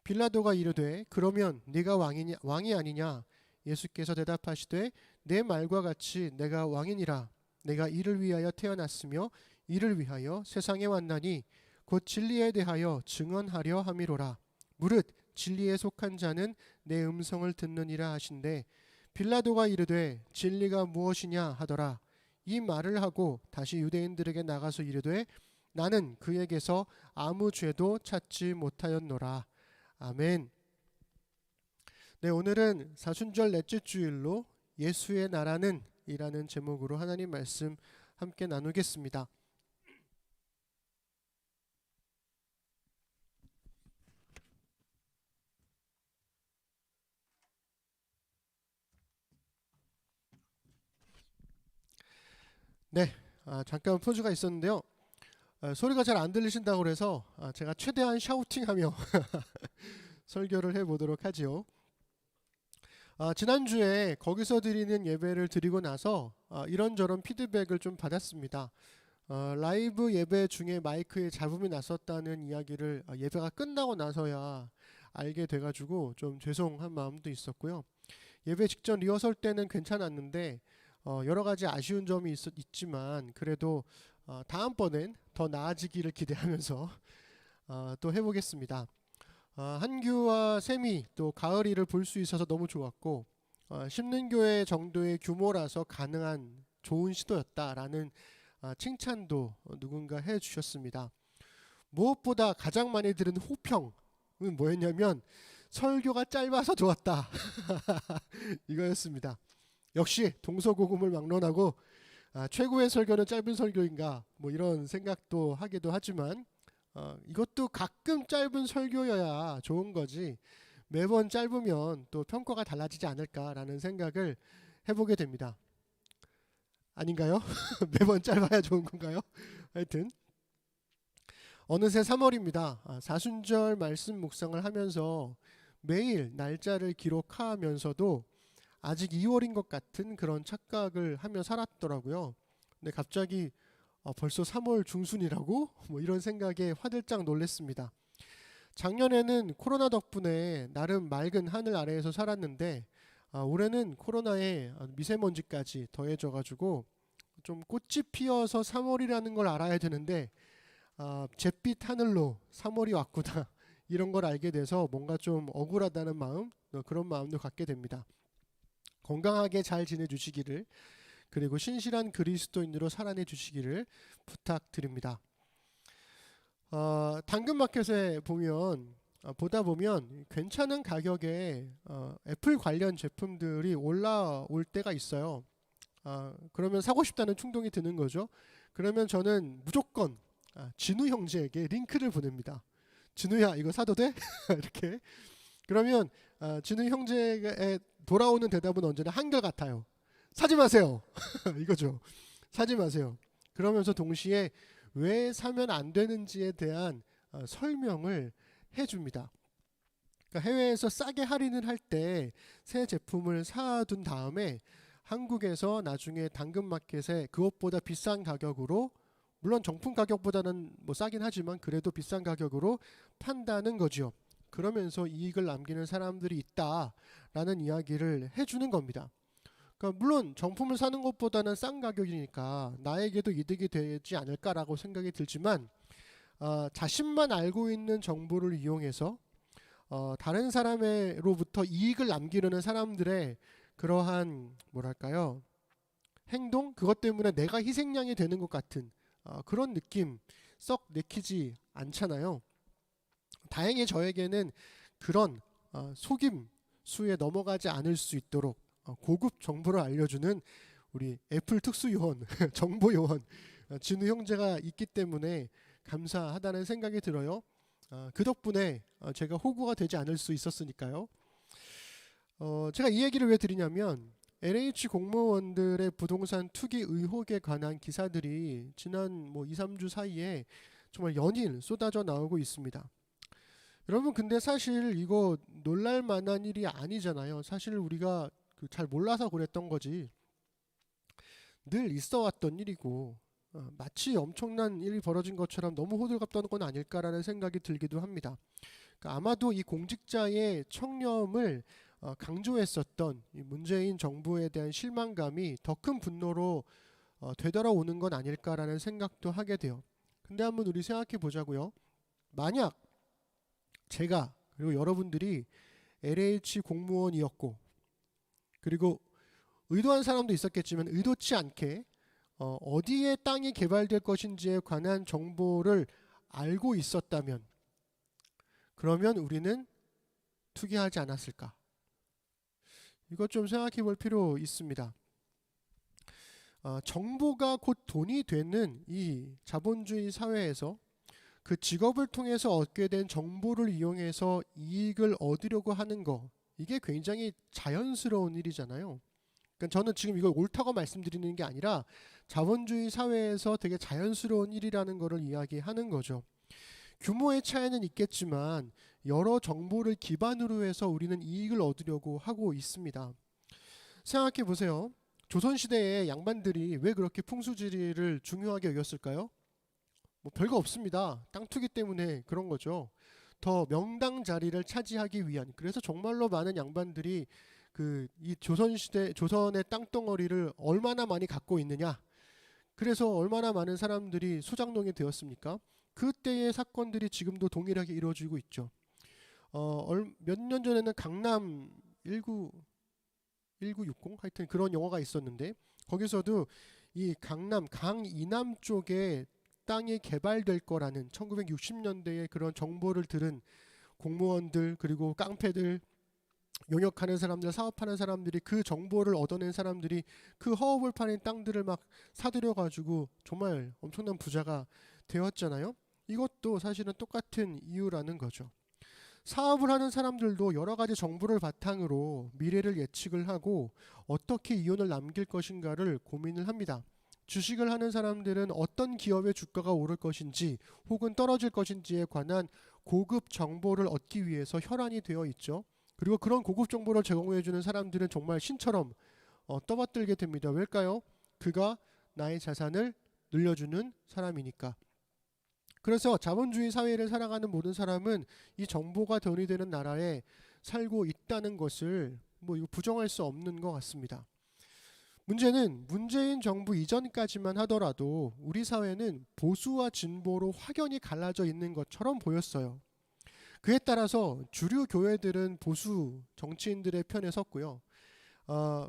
빌라도가 이르되 그러면 네가 왕이 아니냐? 예수께서 대답하시되 내 말과 같이 내가 왕이니라. 내가 이를 위하여 태어났으며 이를 위하여 세상에 왔나니 곧 진리에 대하여 증언하려 함이로라. 무릇 진리에 속한 자는 내 음성을 듣느니라 하신대 빌라도가 이르되 진리가 무엇이냐 하더라. 이 말을 하고 다시 유대인들에게 나가서 이르되 나는 그에게서 아무 죄도 찾지 못하였노라. 아멘. 네, 오늘은 사순절 넷째 주일로 예수의 나라는 이라는 제목으로 하나님 말씀 함께 나누겠습니다. 네, 잠깐 포즈가 있었는데요. 소리가 잘 안 들리신다고 그래서 제가 최대한 샤우팅하며 설교를 해보도록 하지요. 지난주에 거기서 드리는 예배를 드리고 나서 이런저런 피드백을 좀 받았습니다. 라이브 예배 중에 마이크에 잡음이 났었다는 이야기를 예배가 끝나고 나서야 알게 돼가지고 좀 죄송한 마음도 있었고요. 예배 직전 리허설 때는 괜찮았는데 여러 가지 아쉬운 점이 있지만 그래도 다음번엔 더 나아지기를 기대하면서 또 해보겠습니다. 한규와 세미 또 가을이를 볼 수 있어서 너무 좋았고 심는교회 정도의 규모라서 가능한 좋은 시도였다라는 칭찬도 누군가 해주셨습니다. 무엇보다 가장 많이 들은 호평은 뭐였냐면 설교가 짧아서 좋았다 이거였습니다. 역시 동서고금을 막론하고 최고의 설교는 짧은 설교인가 뭐 이런 생각도 하기도 하지만 이것도 가끔 짧은 설교여야 좋은 거지 매번 짧으면 또 평가가 달라지지 않을까라는 생각을 해보게 됩니다. 아닌가요? 매번 짧아야 좋은 건가요? 하여튼 어느새 3월입니다. 사순절 말씀 묵상을 하면서 매일 날짜를 기록하면서도 아직 2월인 것 같은 그런 착각을 하며 살았더라고요. 근데 갑자기 벌써 3월 중순이라고? 뭐 이런 생각에 화들짝 놀랐습니다. 작년에는 코로나 덕분에 나름 맑은 하늘 아래에서 살았는데 올해는 코로나에 미세먼지까지 더해져가지고 좀 꽃이 피어서 3월이라는 걸 알아야 되는데 잿빛 하늘로 3월이 왔구나 이런 걸 알게 돼서 뭔가 좀 억울하다는 마음 그런 마음도 갖게 됩니다. 건강하게 잘 지내주시기를 그리고 신실한 그리스도인으로 살아내 주시기를 부탁드립니다. 당근마켓에 보다 보면 괜찮은 가격에 애플 관련 제품들이 올라올 때가 있어요. 그러면 사고 싶다는 충동이 드는 거죠. 그러면 저는 무조건 진우 형제에게 링크를 보냅니다. 진우야 이거 사도 돼? 이렇게. 그러면 진우 형제의 돌아오는 대답은 언제나 한결같아요. 사지 마세요. 이거죠. 사지 마세요. 그러면서 동시에 왜 사면 안 되는지에 대한 설명을 해줍니다. 그러니까 해외에서 싸게 할인을 할 때 새 제품을 사둔 다음에 한국에서 나중에 당근마켓에 그것보다 비싼 가격으로 물론 정품 가격보다는 뭐 싸긴 하지만 그래도 비싼 가격으로 판다는 거죠. 그러면서 이익을 남기는 사람들이 있다라는 이야기를 해주는 겁니다. 그러니까 물론 정품을 사는 것보다는 싼 가격이니까 나에게도 이득이 되지 않을까라고 생각이 들지만 자신만 알고 있는 정보를 이용해서 다른 사람으로부터 이익을 남기려는 사람들의 그러한 뭐랄까요 행동 그것 때문에 내가 희생양이 되는 것 같은 그런 느낌 썩 내키지 않잖아요. 다행히 저에게는 그런 속임수에 넘어가지 않을 수 있도록 고급 정보를 알려주는 우리 애플 특수요원 정보요원 진우 형제가 있기 때문에 감사하다는 생각이 들어요. 그 덕분에 제가 호구가 되지 않을 수 있었으니까요. 제가 이 얘기를 왜 드리냐면 LH 공무원들의 부동산 투기 의혹에 관한 기사들이 지난 2, 3주 사이에 정말 연일 쏟아져 나오고 있습니다. 여러분 근데 사실 이거 놀랄 만한 일이 아니잖아요. 사실 우리가 잘 몰라서 그랬던 거지 늘 있어 왔던 일이고 마치 엄청난 일이 벌어진 것처럼 너무 호들갑 떠는 건 아닐까라는 생각이 들기도 합니다. 그러니까 아마도 이 공직자의 청렴을 강조했었던 이 문재인 정부에 대한 실망감이 더 큰 분노로 되돌아오는 건 아닐까라는 생각도 하게 돼요. 근데 한번 우리 생각해 보자고요. 만약 제가 그리고 여러분들이 LH 공무원이었고 그리고 의도한 사람도 있었겠지만 의도치 않게 어디에 땅이 개발될 것인지에 관한 정보를 알고 있었다면 그러면 우리는 투기하지 않았을까? 이것 좀 생각해 볼 필요 있습니다. 정보가 곧 돈이 되는 이 자본주의 사회에서 그 직업을 통해서 얻게 된 정보를 이용해서 이익을 얻으려고 하는 거 이게 굉장히 자연스러운 일이잖아요. 그러니까 저는 지금 이걸 옳다고 말씀드리는 게 아니라 자본주의 사회에서 되게 자연스러운 일이라는 것을 이야기하는 거죠. 규모의 차이는 있겠지만 여러 정보를 기반으로 해서 우리는 이익을 얻으려고 하고 있습니다. 생각해 보세요. 조선시대의 양반들이 왜 그렇게 풍수지리를 중요하게 여겼을까요? 뭐 별거 없습니다. 땅 투기 때문에 그런 거죠. 더 명당 자리를 차지하기 위한, 그래서 정말로 많은 양반들이 이 조선의 땅덩어리를 얼마나 많이 갖고 있느냐, 그래서 얼마나 많은 사람들이 소장농이 되었습니까? 그때의 사건들이 지금도 동일하게 이루어지고 있죠. 몇 년 전에는 강남 1960 하여튼 그런 영화가 있었는데, 거기서도 이 강남 강이남 쪽에 땅이 개발될 거라는 1960년대에 그런 정보를 들은 공무원들, 그리고 깡패들, 용역하는 사람들, 사업하는 사람들이, 그 정보를 얻어낸 사람들이 그 허업을 파는 땅들을 막 사들여 가지고 정말 엄청난 부자가 되었잖아요. 이것도 사실은 똑같은 이유라는 거죠. 사업을 하는 사람들도 여러 가지 정보를 바탕으로 미래를 예측을 하고 어떻게 이윤을 남길 것인가를 고민을 합니다. 주식을 하는 사람들은 어떤 기업의 주가가 오를 것인지 혹은 떨어질 것인지에 관한 고급 정보를 얻기 위해서 혈안이 되어 있죠. 그리고 그런 고급 정보를 제공해주는 사람들은 정말 신처럼 떠받들게 됩니다. 왜일까요? 그가 나의 자산을 늘려주는 사람이니까. 그래서 자본주의 사회를 살아가는 모든 사람은 이 정보가 돈이 되는 나라에 살고 있다는 것을 이거 부정할 수 없는 것 같습니다. 문제는 문재인 정부 이전까지만 하더라도 우리 사회는 보수와 진보로 확연히 갈라져 있는 것처럼 보였어요. 그에 따라서 주류 교회들은 보수 정치인들의 편에 섰고요.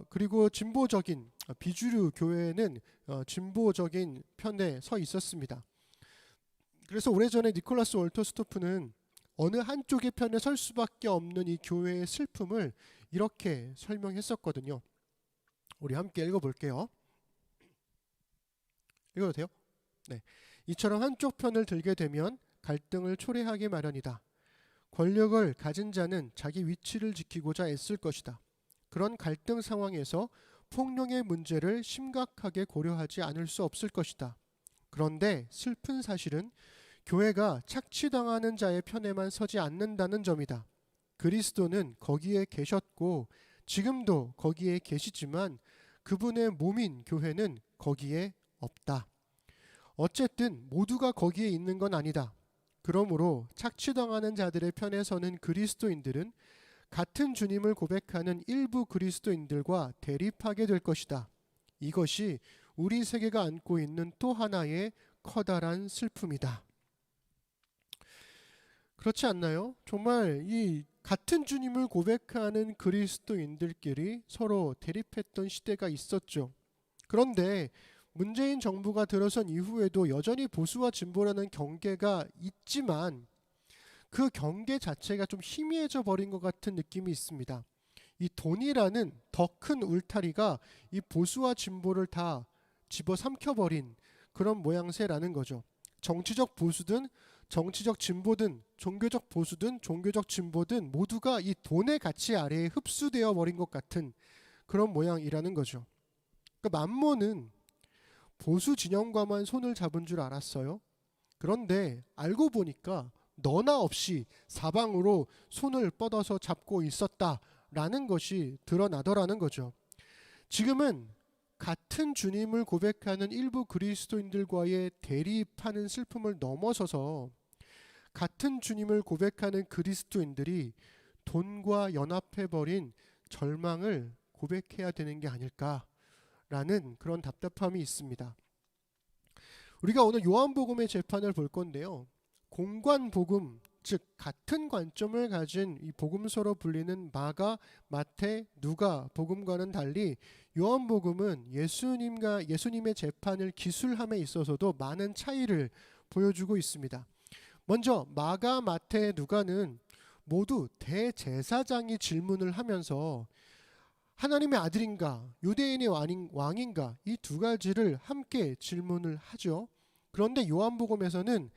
그리고 진보적인 비주류 교회는 진보적인 편에 서 있었습니다. 그래서 오래전에 니콜라스 월터스토프는 어느 한쪽의 편에 설 수밖에 없는 이 교회의 슬픔을 이렇게 설명했었거든요. 우리 함께 읽어볼게요. 읽어도 돼요? 네. 이처럼 한쪽 편을 들게 되면 갈등을 초래하기 마련이다. 권력을 가진 자는 자기 위치를 지키고자 애쓸 것이다. 그런 갈등 상황에서 폭력의 문제를 심각하게 고려하지 않을 수 없을 것이다. 그런데 슬픈 사실은 교회가 착취당하는 자의 편에만 서지 않는다는 점이다. 그리스도는 거기에 계셨고 지금도 거기에 계시지만 그분의 몸인 교회는 거기에 없다. 어쨌든 모두가 거기에 있는 건 아니다. 그러므로 착취당하는 자들의 편에 서는 그리스도인들은 같은 주님을 고백하는 일부 그리스도인들과 대립하게 될 것이다. 이것이 우리 세계가 안고 있는 또 하나의 커다란 슬픔이다. 그렇지 않나요? 정말 이 같은 주님을 고백하는 그리스도인들끼리 서로 대립했던 시대가 있었죠. 그런데 문재인 정부가 들어선 이후에도 여전히 보수와 진보라는 경계가 있지만 그 경계 자체가 좀 희미해져 버린 것 같은 느낌이 있습니다. 이 돈이라는 더 큰 울타리가 이 보수와 진보를 다 집어삼켜버린 그런 모양새라는 거죠. 정치적 보수든 정치적 진보든 종교적 보수든 종교적 진보든 모두가 이 돈의 가치 아래에 흡수되어 버린 것 같은 그런 모양이라는 거죠. 그러니까 만몬은 보수 진영과만 손을 잡은 줄 알았어요. 그런데 알고 보니까 너나 없이 사방으로 손을 뻗어서 잡고 있었다라는 것이 드러나더라는 거죠. 지금은 같은 주님을 고백하는 일부 그리스도인들과의 대립하는 슬픔을 넘어서서 같은 주님을 고백하는 그리스도인들이 돈과 연합해버린 절망을 고백해야 되는 게 아닐까라는 그런 답답함이 있습니다. 우리가 오늘 요한복음의 재판을 볼 건데요. 공관복음, 즉 같은 관점을 가진 이 복음서로 불리는 마가, 마태, 누가 복음과는 달리 요한복음은 예수님의 재판을 기술함에 있어서도 많은 차이를 보여주고 있습니다. 먼저 마가, 마태, 누가는 모두 대제사장이 질문을 하면서 하나님의 아들인가, 유대인의 왕인가, 이 두 가지를 함께 질문을 하죠. 그런데 요한복음에서는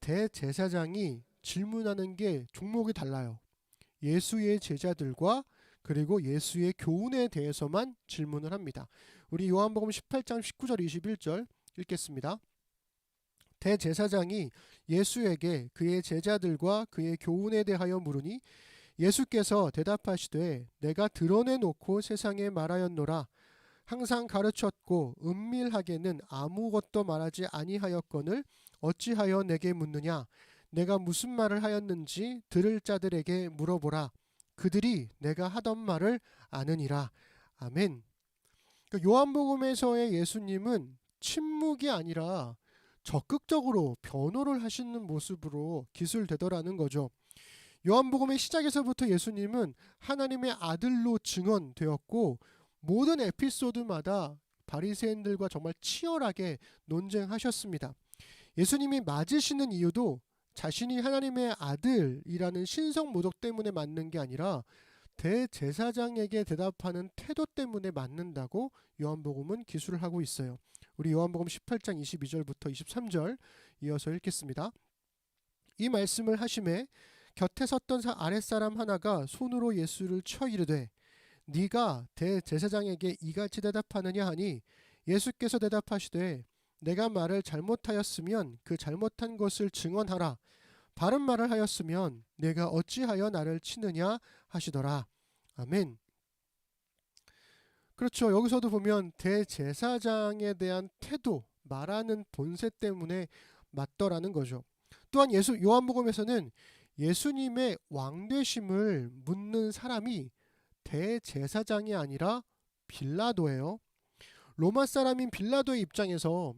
대제사장이 질문하는 게 종목이 달라요. 예수의 제자들과 그리고 예수의 교훈에 대해서만 질문을 합니다. 우리 요한복음 18장 19절 21절 읽겠습니다. 대제사장이 예수에게 그의 제자들과 그의 교훈에 대하여 물으니 예수께서 대답하시되 내가 드러내놓고 세상에 말하였노라. 항상 가르쳤고 은밀하게는 아무것도 말하지 아니하였거늘 어찌하여 내게 묻느냐. 내가 무슨 말을 하였는지 들을 자들에게 물어보라. 그들이 내가 하던 말을 아느니라. 아멘. 요한복음에서의 예수님은 침묵이 아니라 적극적으로 변호를 하시는 모습으로 기술되더라는 거죠. 요한복음의 시작에서부터 예수님은 하나님의 아들로 증언되었고 모든 에피소드마다 바리새인들과 정말 치열하게 논쟁하셨습니다. 예수님이 맞으시는 이유도 자신이 하나님의 아들이라는 신성 모독 때문에 맞는 게 아니라 대제사장에게 대답하는 태도 때문에 맞는다고 요한복음은 기술을 하고 있어요. 우리 요한복음 18장 22절부터 23절 이어서 읽겠습니다. 이 말씀을 하심에 곁에 섰던 아랫사람 하나가 손으로 예수를 쳐 이르되 네가 대제사장에게 이같이 대답하느냐 하니 예수께서 대답하시되 내가 말을 잘못하였으면 그 잘못한 것을 증언하라. 바른 말을 하였으면 내가 어찌하여 나를 치느냐 하시더라. 아멘. 그렇죠. 여기서도 보면 대제사장에 대한 태도, 말하는 본새 때문에 맞더라는 거죠. 또한 요한복음에서는 예수님의 왕되심을 묻는 사람이 대제사장이 아니라 빌라도예요. 로마 사람인 빌라도의 입장에서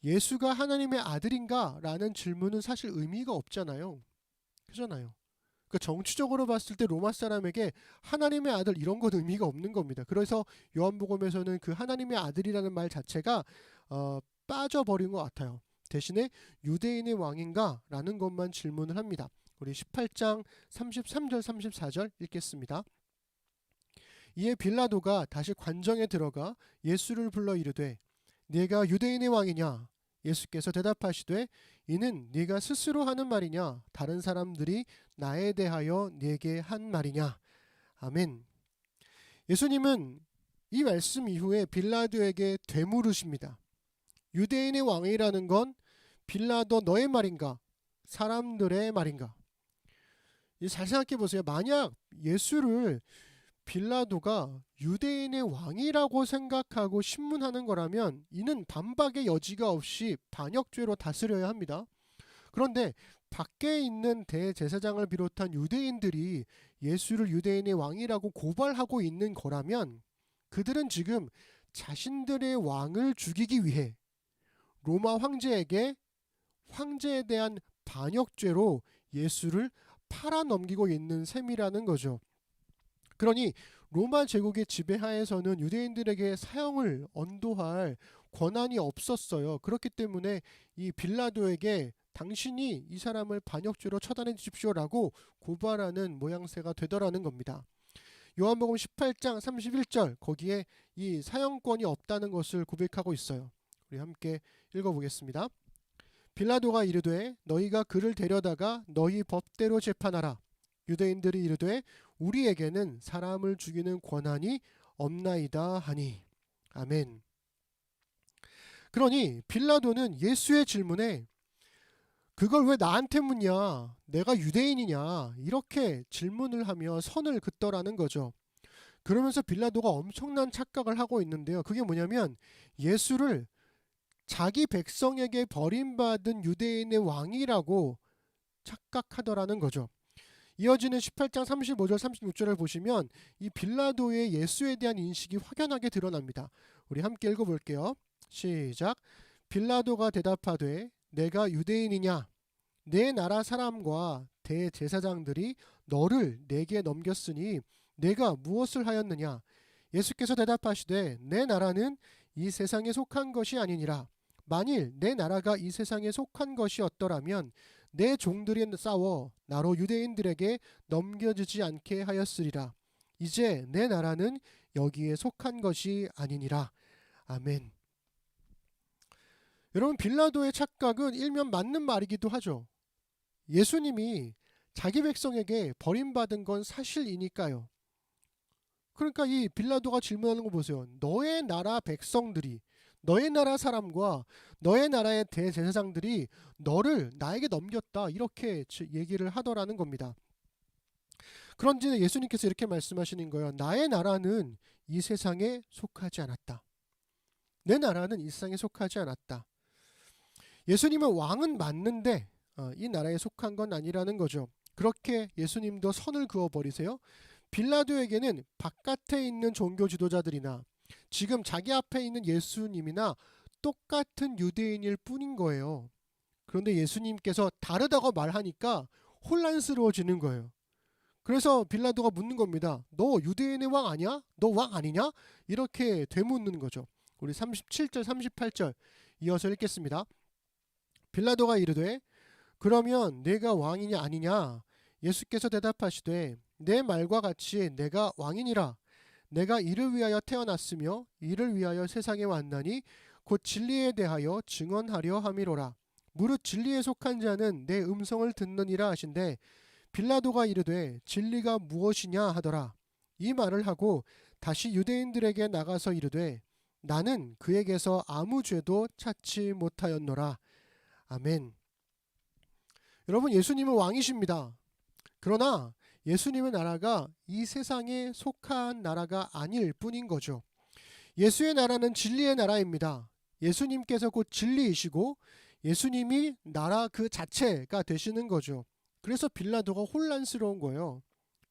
예수가 하나님의 아들인가? 라는 질문은 사실 의미가 없잖아요. 그렇잖아요. 그러니까 정치적으로 봤을 때 로마 사람에게 하나님의 아들 이런 건 의미가 없는 겁니다. 그래서 요한복음에서는 그 하나님의 아들이라는 말 자체가 빠져버린 것 같아요. 대신에 유대인의 왕인가? 라는 것만 질문을 합니다. 우리 18장 33절 34절 읽겠습니다. 이에 빌라도가 다시 관정에 들어가 예수를 불러 이르되 네가 유대인의 왕이냐? 예수께서 대답하시되 이는 네가 스스로 하는 말이냐? 다른 사람들이 나에 대하여 네게 한 말이냐? 아멘. 예수님은 이 말씀 이후에 빌라도에게 되물으십니다. 유대인의 왕이라는 건 빌라도 너의 말인가? 사람들의 말인가? 잘 생각해 보세요. 만약 예수를 빌라도가 유대인의 왕이라고 생각하고 신문하는 거라면 이는 반박의 여지가 없이 반역죄로 다스려야 합니다. 그런데 밖에 있는 대제사장을 비롯한 유대인들이 예수를 유대인의 왕이라고 고발하고 있는 거라면 그들은 지금 자신들의 왕을 죽이기 위해 로마 황제에게 황제에 대한 반역죄로 예수를 팔아넘기고 있는 셈이라는 거죠. 그러니 로마 제국의 지배하에서는 유대인들에게 사형을 언도할 권한이 없었어요. 그렇기 때문에 이 빌라도에게 당신이 이 사람을 반역죄로 처단해 주십시오라고 고발하는 모양새가 되더라는 겁니다. 요한복음 18장 31절 거기에 이 사형권이 없다는 것을 고백하고 있어요. 우리 함께 읽어보겠습니다. 빌라도가 이르되 너희가 그를 데려다가 너희 법대로 재판하라. 유대인들이 이르되 우리에게는 사람을 죽이는 권한이 없나이다 하니. 아멘. 그러니 빌라도는 예수의 질문에 그걸 왜 나한테 묻냐? 내가 유대인이냐? 이렇게 질문을 하며 선을 긋더라는 거죠. 그러면서 빌라도가 엄청난 착각을 하고 있는데요. 그게 뭐냐면 예수를 자기 백성에게 버림받은 유대인의 왕이라고 착각하더라는 거죠. 이어지는 18장 35절 36절을 보시면 이 빌라도의 예수에 대한 인식이 확연하게 드러납니다. 우리 함께 읽어볼게요. 시작. 빌라도가 대답하되 내가 유대인이냐? 내 나라 사람과 대제사장들이 너를 내게 넘겼으니 내가 무엇을 하였느냐? 예수께서 대답하시되 내 나라는 이 세상에 속한 것이 아니니라. 만일 내 나라가 이 세상에 속한 것이었더라면 내 종들이 싸워 나로 유대인들에게 넘겨지지 않게 하였으리라. 이제 내 나라는 여기에 속한 것이 아니니라. 아멘. 여러분, 빌라도의 착각은 일면 맞는 말이기도 하죠. 예수님이 자기 백성에게 버림받은 건 사실이니까요. 그러니까 이 빌라도가 질문하는 거 보세요. 너의 나라 백성들이, 너의 나라 사람과 너의 나라의 대제사장들이 너를 나에게 넘겼다, 이렇게 얘기를 하더라는 겁니다. 그런지 예수님께서 이렇게 말씀하시는 거예요. 나의 나라는 이 세상에 속하지 않았다. 내 나라는 이 세상에 속하지 않았다. 예수님은 왕은 맞는데 이 나라에 속한 건 아니라는 거죠. 그렇게 예수님도 선을 그어버리세요. 빌라도에게는 바깥에 있는 종교 지도자들이나 지금 자기 앞에 있는 예수님이나 똑같은 유대인일 뿐인 거예요. 그런데 예수님께서 다르다고 말하니까 혼란스러워지는 거예요. 그래서 빌라도가 묻는 겁니다. 너 유대인의 왕 아니야? 너 왕 아니냐? 이렇게 되묻는 거죠. 우리 37절 38절 이어서 읽겠습니다. 빌라도가 이르되 그러면 내가 왕이냐 아니냐? 예수께서 대답하시되 내 말과 같이 내가 왕이니라. 내가 이를 위하여 태어났으며 이를 위하여 세상에 왔나니 곧 진리에 대하여 증언하려 함이로라. 무릇 진리에 속한 자는 내 음성을 듣느니라 하신대 빌라도가 이르되 진리가 무엇이냐 하더라. 이 말을 하고 다시 유대인들에게 나가서 이르되 나는 그에게서 아무 죄도 찾지 못하였노라. 아멘. 여러분, 예수님은 왕이십니다. 그러나 예수님의 나라가 이 세상에 속한 나라가 아닐 뿐인 거죠. 예수의 나라는 진리의 나라입니다. 예수님께서 곧 진리이시고 예수님이 나라 그 자체가 되시는 거죠. 그래서 빌라도가 혼란스러운 거예요.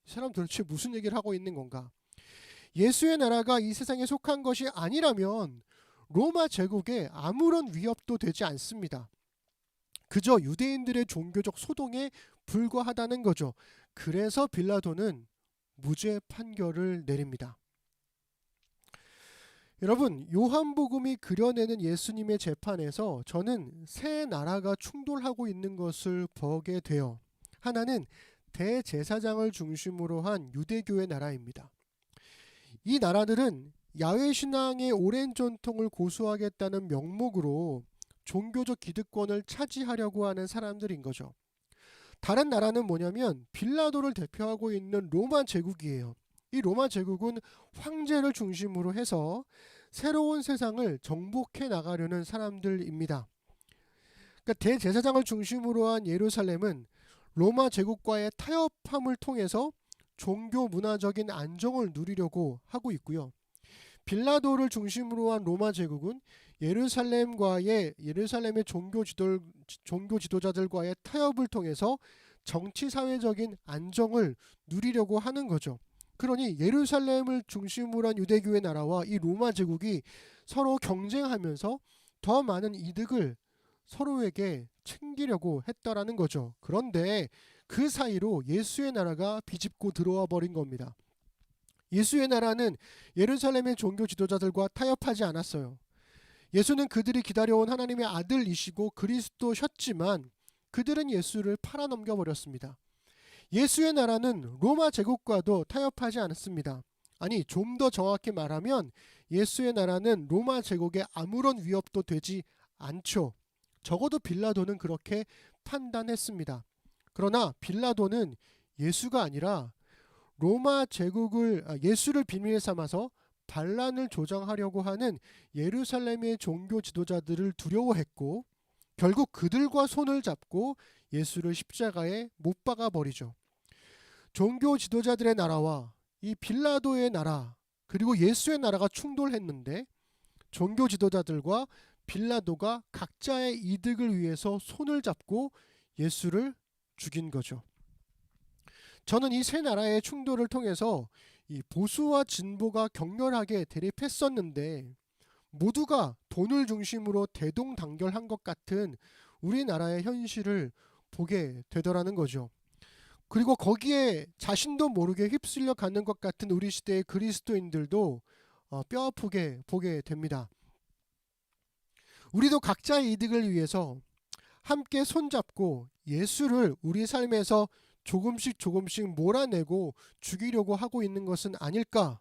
이 사람 도대체 무슨 얘기를 하고 있는 건가? 예수의 나라가 이 세상에 속한 것이 아니라면 로마 제국에 아무런 위협도 되지 않습니다. 그저 유대인들의 종교적 소동에 불과하다는 거죠. 그래서 빌라도는 무죄 판결을 내립니다. 여러분, 요한복음이 그려내는 예수님의 재판에서 저는 세 나라가 충돌하고 있는 것을 보게 돼요. 하나는 대제사장을 중심으로 한 유대교의 나라입니다. 이 나라들은 야훼 신앙의 오랜 전통을 고수하겠다는 명목으로 종교적 기득권을 차지하려고 하는 사람들인 거죠. 다른 나라는 뭐냐면 빌라도를 대표하고 있는 로마 제국이에요. 이 로마 제국은 황제를 중심으로 해서 새로운 세상을 정복해 나가려는 사람들입니다. 그러니까 대제사장을 중심으로 한 예루살렘은 로마 제국과의 타협함을 통해서 종교 문화적인 안정을 누리려고 하고 있고요. 빌라도를 중심으로 한 로마 제국은 예루살렘의 종교 지도자들과의 타협을 통해서 정치 사회적인 안정을 누리려고 하는 거죠. 그러니 예루살렘을 중심으로 한 유대교의 나라와 이 로마 제국이 서로 경쟁하면서 더 많은 이득을 서로에게 챙기려고 했다라는 거죠. 그런데 그 사이로 예수의 나라가 비집고 들어와 버린 겁니다. 예수의 나라는 예루살렘의 종교 지도자들과 타협하지 않았어요. 예수는 그들이 기다려온 하나님의 아들이시고 그리스도셨지만 그들은 예수를 팔아넘겨 버렸습니다. 예수의 나라는 로마 제국과도 타협하지 않았습니다. 아니, 좀 더 정확히 말하면 예수의 나라는 로마 제국에 아무런 위협도 되지 않죠. 적어도 빌라도는 그렇게 판단했습니다. 그러나 빌라도는 예수가 아니라 로마 제국을 예수를 비밀 삼아서 반란을 조장하려고 하는 예루살렘의 종교 지도자들을 두려워했고 결국 그들과 손을 잡고 예수를 십자가에 못 박아 버리죠. 종교 지도자들의 나라와 이 빌라도의 나라 그리고 예수의 나라가 충돌했는데 종교 지도자들과 빌라도가 각자의 이득을 위해서 손을 잡고 예수를 죽인 거죠. 저는 이 세 나라의 충돌을 통해서 이 보수와 진보가 격렬하게 대립했었는데 모두가 돈을 중심으로 대동단결한 것 같은 우리나라의 현실을 보게 되더라는 거죠. 그리고 거기에 자신도 모르게 휩쓸려 가는 것 같은 우리 시대의 그리스도인들도 뼈아프게 보게 됩니다. 우리도 각자의 이득을 위해서 함께 손잡고 예수를 우리 삶에서 조금씩 몰아내고 죽이려고 하고 있는 것은 아닐까?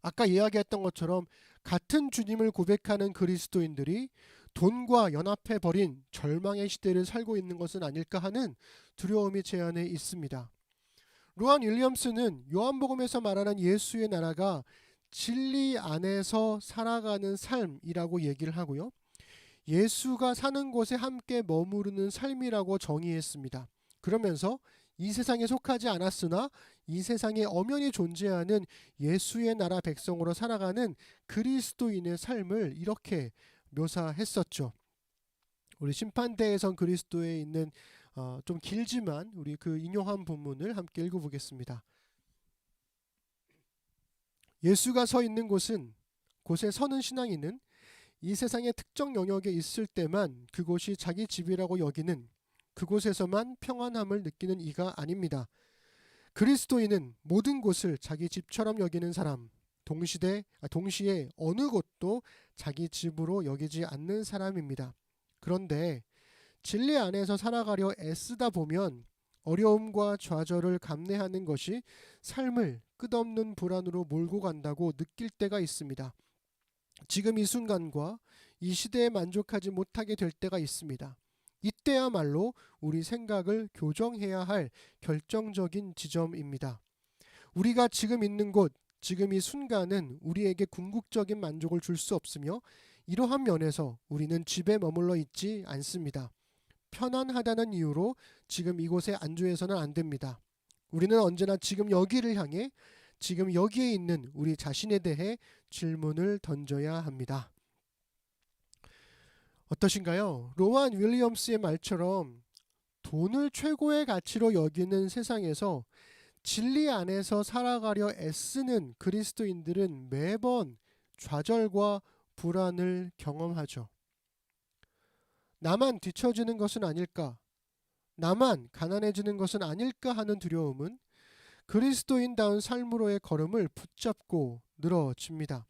아까 이야기했던 것처럼 같은 주님을 고백하는 그리스도인들이 돈과 연합해버린 절망의 시대를 살고 있는 것은 아닐까 하는 두려움이 제 안에 있습니다. 로한 윌리엄스는 요한복음에서 말하는 예수의 나라가 진리 안에서 살아가는 삶이라고 얘기를 하고요. 예수가 사는 곳에 함께 머무르는 삶이라고 정의했습니다. 그러면서 이 세상에 속하지 않았으나 이 세상에 엄연히 존재하는 예수의 나라 백성으로 살아가는 그리스도인의 삶을 이렇게 묘사했었죠. 우리 심판대에선 그리스도에 있는 좀 길지만 우리 그 인용한 본문을 함께 읽어보겠습니다. 예수가 서 있는 곳에 서는 신앙인은 이 세상의 특정 영역에 있을 때만 그곳이 자기 집이라고 여기는, 그곳에서만 평안함을 느끼는 이가 아닙니다. 그리스도인은 모든 곳을 자기 집처럼 여기는 사람, 동시에 어느 곳도 자기 집으로 여기지 않는 사람입니다. 그런데 진리 안에서 살아가려 애쓰다 보면 어려움과 좌절을 감내하는 것이 삶을 끝없는 불안으로 몰고 간다고 느낄 때가 있습니다. 지금 이 순간과 이 시대에 만족하지 못하게 될 때가 있습니다. 이때야말로 우리 생각을 교정해야 할 결정적인 지점입니다. 우리가 지금 있는 곳, 지금 이 순간은 우리에게 궁극적인 만족을 줄 수 없으며 이러한 면에서 우리는 집에 머물러 있지 않습니다. 편안하다는 이유로 지금 이곳에 안주해서는 안 됩니다. 우리는 언제나 지금 여기를 향해 지금 여기에 있는 우리 자신에 대해 질문을 던져야 합니다. 어떠신가요? 로완 윌리엄스의 말처럼 돈을 최고의 가치로 여기는 세상에서 진리 안에서 살아가려 애쓰는 그리스도인들은 매번 좌절과 불안을 경험하죠. 나만 뒤처지는 것은 아닐까? 나만 가난해지는 것은 아닐까 하는 두려움은 그리스도인다운 삶으로의 걸음을 붙잡고 늘어집니다.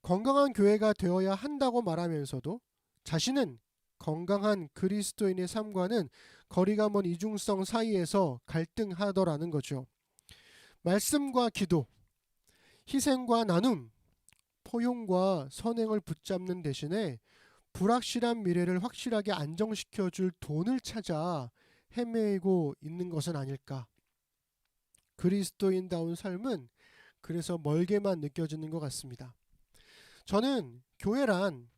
건강한 교회가 되어야 한다고 말하면서도 자신은 건강한 그리스도인의 삶과는 거리가 먼 이중성 사이에서 갈등하더라는 거죠. 말씀과 기도, 희생과 나눔, 포용과 선행을 붙잡는 대신에 불확실한 미래를 확실하게 안정시켜줄 돈을 찾아 헤매고 있는 것은 아닐까. 그리스도인다운 삶은 그래서 멀게만 느껴지는 것 같습니다. 저는 교회란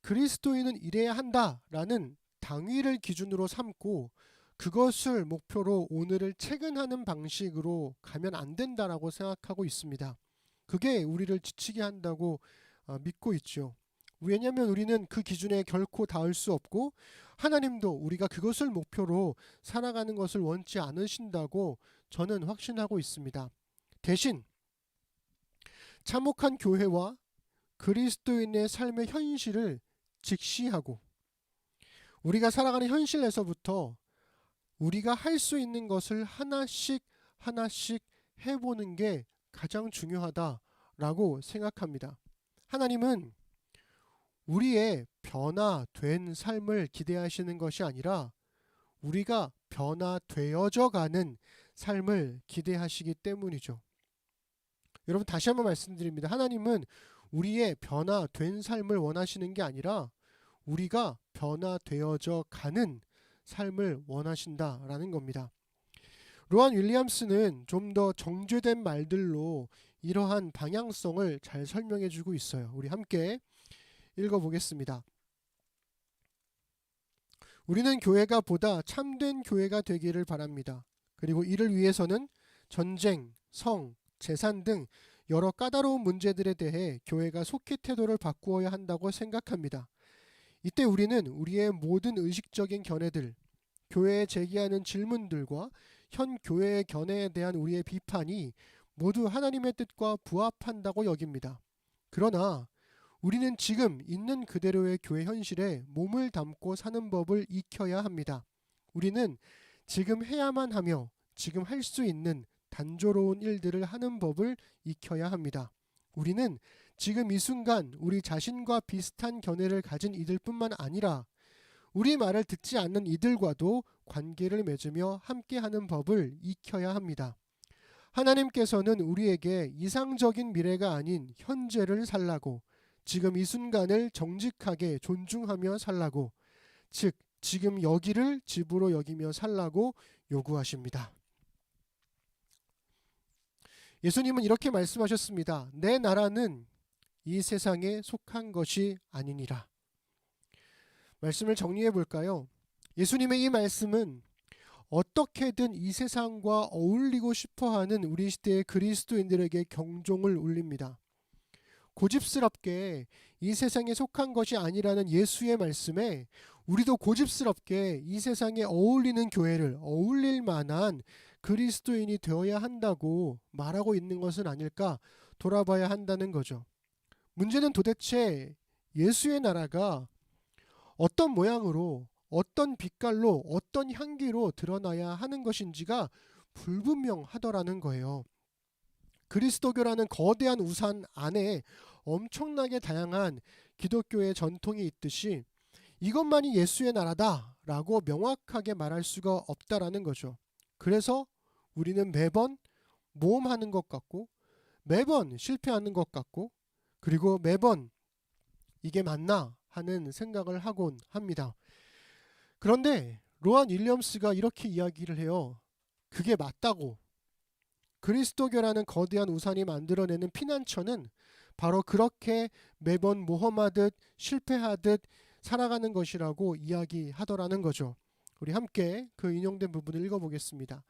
그리스도인은 이래야 한다라는 당위를 기준으로 삼고 그것을 목표로 오늘을 채근하는 방식으로 가면 안 된다라고 생각하고 있습니다. 그게 우리를 지치게 한다고 믿고 있죠. 왜냐하면 우리는 그 기준에 결코 닿을 수 없고 하나님도 우리가 그것을 목표로 살아가는 것을 원치 않으신다고 저는 확신하고 있습니다. 대신 참혹한 교회와 그리스도인의 삶의 현실을 직시하고 우리가 살아가는 현실에서부터 우리가 할 수 있는 것을 하나씩 해보는 게 가장 중요하다라고 생각합니다. 하나님은 우리의 변화된 삶을 기대하시는 것이 아니라 우리가 변화되어져 가는 삶을 기대하시기 때문이죠. 여러분 다시 한번 말씀드립니다. 하나님은 우리의 변화된 삶을 원하시는 게 아니라 우리가 변화되어져 가는 삶을 원하신다라는 겁니다. 로완 윌리엄스는 좀 더 정제된 말들로 이러한 방향성을 잘 설명해 주고 있어요. 우리 함께 읽어보겠습니다. 우리는 교회가 보다 참된 교회가 되기를 바랍니다. 그리고 이를 위해서는 전쟁, 성, 재산 등 여러 까다로운 문제들에 대해 교회가 속히 태도를 바꾸어야 한다고 생각합니다. 이때 우리는 우리의 모든 의식적인 견해들, 교회에 제기하는 질문들과 현 교회의 견해에 대한 우리의 비판이 모두 하나님의 뜻과 부합한다고 여깁니다. 그러나 우리는 지금 있는 그대로의 교회 현실에 몸을 담고 사는 법을 익혀야 합니다. 우리는 지금 해야만 하며 지금 할 수 있는 단조로운 일들을 하는 법을 익혀야 합니다. 우리는 지금 이 순간 우리 자신과 비슷한 견해를 가진 이들뿐만 아니라 우리 말을 듣지 않는 이들과도 관계를 맺으며 함께하는 법을 익혀야 합니다. 하나님께서는 우리에게 이상적인 미래가 아닌 현재를 살라고, 지금 이 순간을 정직하게 존중하며 살라고, 즉 지금 여기를 집으로 여기며 살라고 요구하십니다. 예수님은 이렇게 말씀하셨습니다. 내 나라는 이 세상에 속한 것이 아니니라. 말씀을 정리해 볼까요? 예수님의 이 말씀은 어떻게든 이 세상과 어울리고 싶어하는 우리 시대의 그리스도인들에게 경종을 울립니다. 고집스럽게 이 세상에 속한 것이 아니라는 예수의 말씀에 우리도 고집스럽게 이 세상에 어울리는 교회를 어울릴 만한 그리스도인이 되어야 한다고 말하고 있는 것은 아닐까 돌아봐야 한다는 거죠. 문제는 도대체 예수의 나라가 어떤 모양으로, 어떤 빛깔로, 어떤 향기로 드러나야 하는 것인지가 불분명하더라는 거예요. 그리스도교라는 거대한 우산 안에 엄청나게 다양한 기독교의 전통이 있듯이 이것만이 예수의 나라다라고 명확하게 말할 수가 없다라는 거죠. 그래서 우리는 매번 모험하는 것 같고, 매번 실패하는 것 같고, 그리고 매번 이게 맞나 하는 생각을 하곤 합니다. 그런데 로안 윌리엄스가 이렇게 이야기를 해요. 그게 맞다고. 그리스도교라는 거대한 우산이 만들어내는 피난처는 바로 그렇게 매번 모험하듯 실패하듯 살아가는 것이라고 이야기하더라는 거죠. 우리 함께 그 인용된 부분을 읽어보겠습니다.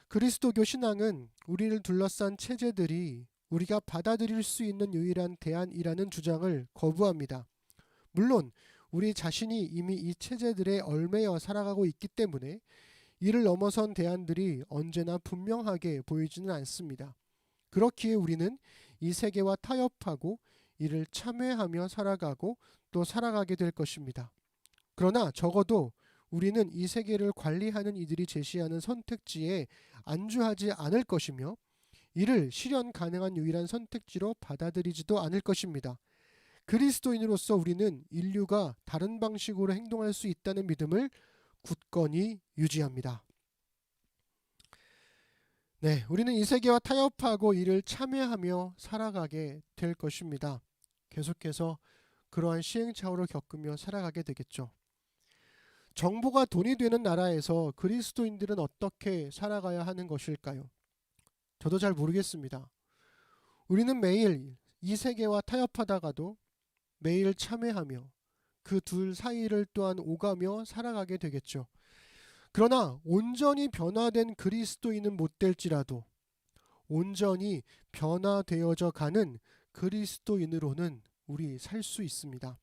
그리스도교 신앙은 우리를 둘러싼 체제들이 우리가 받아들일 수 있는 유일한 대안이라는 주장을 거부합니다. 물론 우리 자신이 이미 이 체제들에 얽매여 살아가고 있기 때문에 이를 넘어선 대안들이 언제나 분명하게 보이지는 않습니다. 그렇기에 우리는 이 세계와 타협하고 이를 참회하며 살아가고 또 살아가게 될 것입니다. 그러나 적어도 우리는 이 세계를 관리하는 이들이 제시하는 선택지에 안주하지 않을 것이며 이를 실현 가능한 유일한 선택지로 받아들이지도 않을 것입니다. 그리스도인으로서 우리는 인류가 다른 방식으로 행동할 수 있다는 믿음을 굳건히 유지합니다. 네, 우리는 이 세계와 타협하고 이를 참여하며 살아가게 될 것입니다. 계속해서 그러한 시행착오를 겪으며 살아가게 되겠죠. 정보가 돈이 되는 나라에서 그리스도인들은 어떻게 살아가야 하는 것일까요? 저도 잘 모르겠습니다. 우리는 매일 이 세계와 타협하다가도 매일 참회하며 그 둘 사이를 또한 오가며 살아가게 되겠죠. 그러나 온전히 변화된 그리스도인은 못 될지라도 온전히 변화되어져 가는 그리스도인으로는 우리 살 수 있습니다.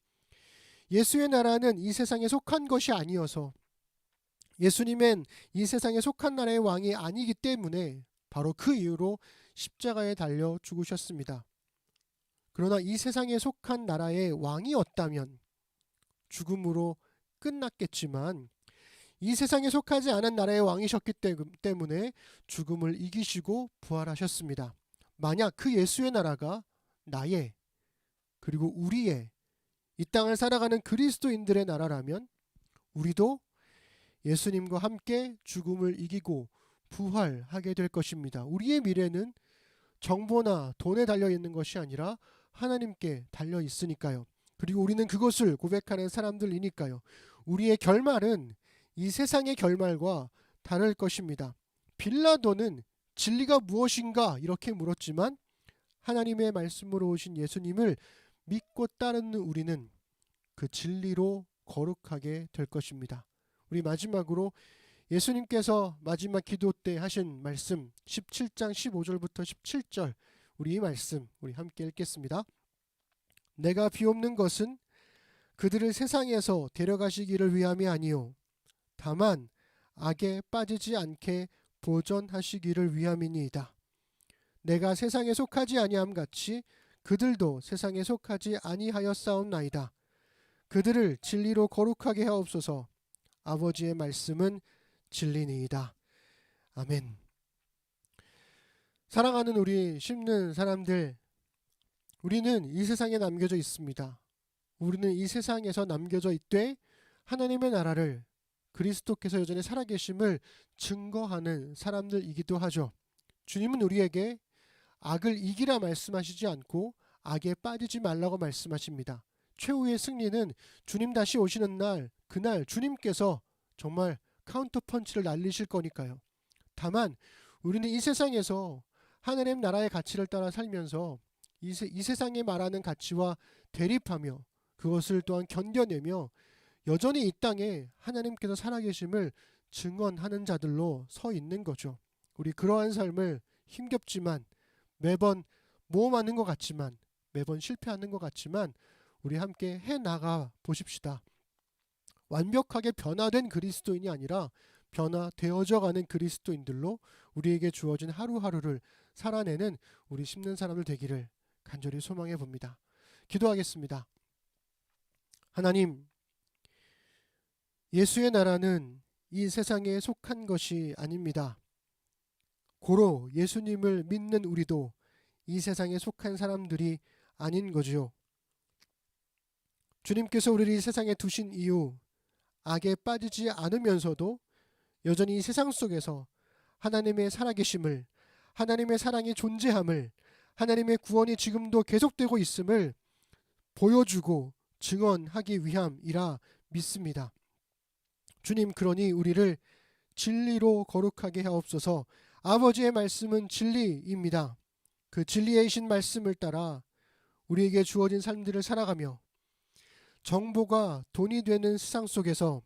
예수의 나라는 이 세상에 속한 것이 아니어서 예수님은 이 세상에 속한 나라의 왕이 아니기 때문에 바로 그 이유로 십자가에 달려 죽으셨습니다. 그러나 이 세상에 속한 나라의 왕이었다면 죽음으로 끝났겠지만 이 세상에 속하지 않은 나라의 왕이셨기 때문에 죽음을 이기시고 부활하셨습니다. 만약 그 예수의 나라가 나의 그리고 우리의 이 땅을 살아가는 그리스도인들의 나라라면 우리도 예수님과 함께 죽음을 이기고 부활하게 될 것입니다. 우리의 미래는 정보나 돈에 달려 있는 것이 아니라 하나님께 달려 있으니까요. 그리고 우리는 그것을 고백하는 사람들이니까요. 우리의 결말은 이 세상의 결말과 다를 것입니다. 빌라도는 진리가 무엇인가 이렇게 물었지만 하나님의 말씀으로 오신 예수님을 믿고 따르는 우리는 그 진리로 거룩하게 될 것입니다. 우리 마지막으로 예수님께서 마지막 기도 때 하신 말씀 17장 15절부터 17절 우리 이 말씀 우리 함께 읽겠습니다. 내가 비옵는 것은 그들을 세상에서 데려가시기를 위함이 아니요 다만 악에 빠지지 않게 보전하시기를 위함이니이다. 내가 세상에 속하지 아니함 같이 그들도 세상에 속하지 아니하였사옵나이다. 그들을 진리로 거룩하게 하옵소서. 아버지의 말씀은 진리니이다. 아멘. 사랑하는 우리 심는 사람들, 우리는 이 세상에 남겨져 있습니다. 우리는 이 세상에서 남겨져 있되 하나님의 나라를 그리스도께서 여전히 살아계심을 증거하는 사람들이기도 하죠. 주님은 우리에게 악을 이기라 말씀하시지 않고 악에 빠지지 말라고 말씀하십니다. 최후의 승리는 주님 다시 오시는 날, 그날 주님께서 정말 카운터 펀치를 날리실 거니까요. 다만 우리는 이 세상에서 하나님 나라의 가치를 따라 살면서 이 세상에 말하는 가치와 대립하며 그것을 또한 견뎌내며 여전히 이 땅에 하나님께서 살아계심을 증언하는 자들로 서 있는 거죠. 우리 그러한 삶을 힘겹지만 매번 모험하는 것 같지만 매번 실패하는 것 같지만 우리 함께 해나가 보십시다. 완벽하게 변화된 그리스도인이 아니라 변화되어져 가는 그리스도인들로 우리에게 주어진 하루하루를 살아내는 우리 심는 사람들 되기를 간절히 소망해 봅니다. 기도하겠습니다. 하나님, 예수의 나라는 이 세상에 속한 것이 아닙니다. 고로 예수님을 믿는 우리도 이 세상에 속한 사람들이 아닌 거지요. 주님께서 우리를 이 세상에 두신 이유, 악에 빠지지 않으면서도 여전히 이 세상 속에서 하나님의 살아계심을, 하나님의 사랑이 존재함을, 하나님의 구원이 지금도 계속되고 있음을 보여주고 증언하기 위함이라 믿습니다. 주님, 그러니 우리를 진리로 거룩하게 하옵소서. 아버지의 말씀은 진리입니다. 그 진리이신 말씀을 따라 우리에게 주어진 삶들을 살아가며 정보가 돈이 되는 세상 속에서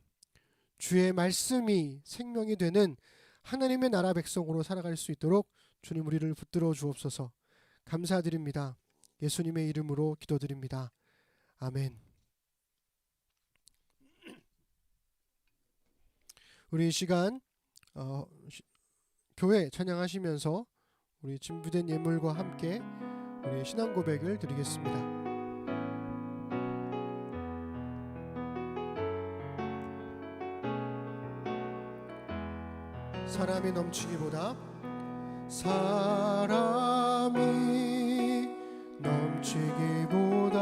주의 말씀이 생명이 되는 하나님의 나라 백성으로 살아갈 수 있도록 주님 우리를 붙들어 주옵소서. 감사드립니다. 예수님의 이름으로 기도드립니다. 아멘. 우리 이 시간 교회 찬양하시면서 우리 준비된 예물과 함께 우리 신앙 고백을 드리겠습니다. 사람이 넘치기보다 사람이 넘치기보다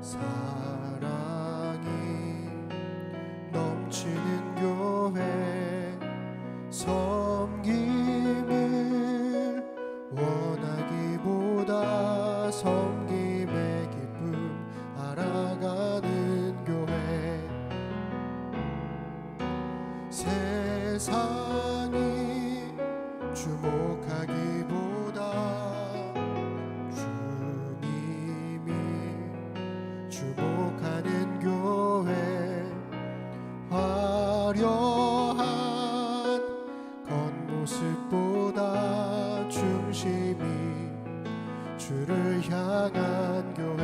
사랑이 넘치는 교회 섬김을 원하기보다 섬김의 기쁨 알아가는 교회 세상이 주목하기보다 주님이 주목하는 교회 화려한 겉모습보다 중심이 주를 향한 교회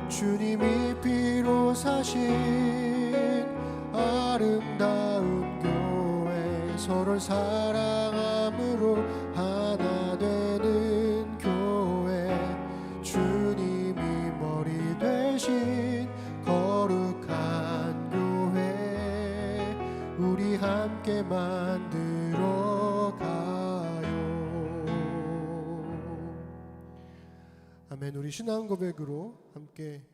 주님이 피로 사신 아름다운 교회 서로를 사랑함으로 하나 되는 교회 주님이 머리 되신 거룩한 교회 우리 함께 만들어 가요. 아멘. 우리 신앙 고백으로 함께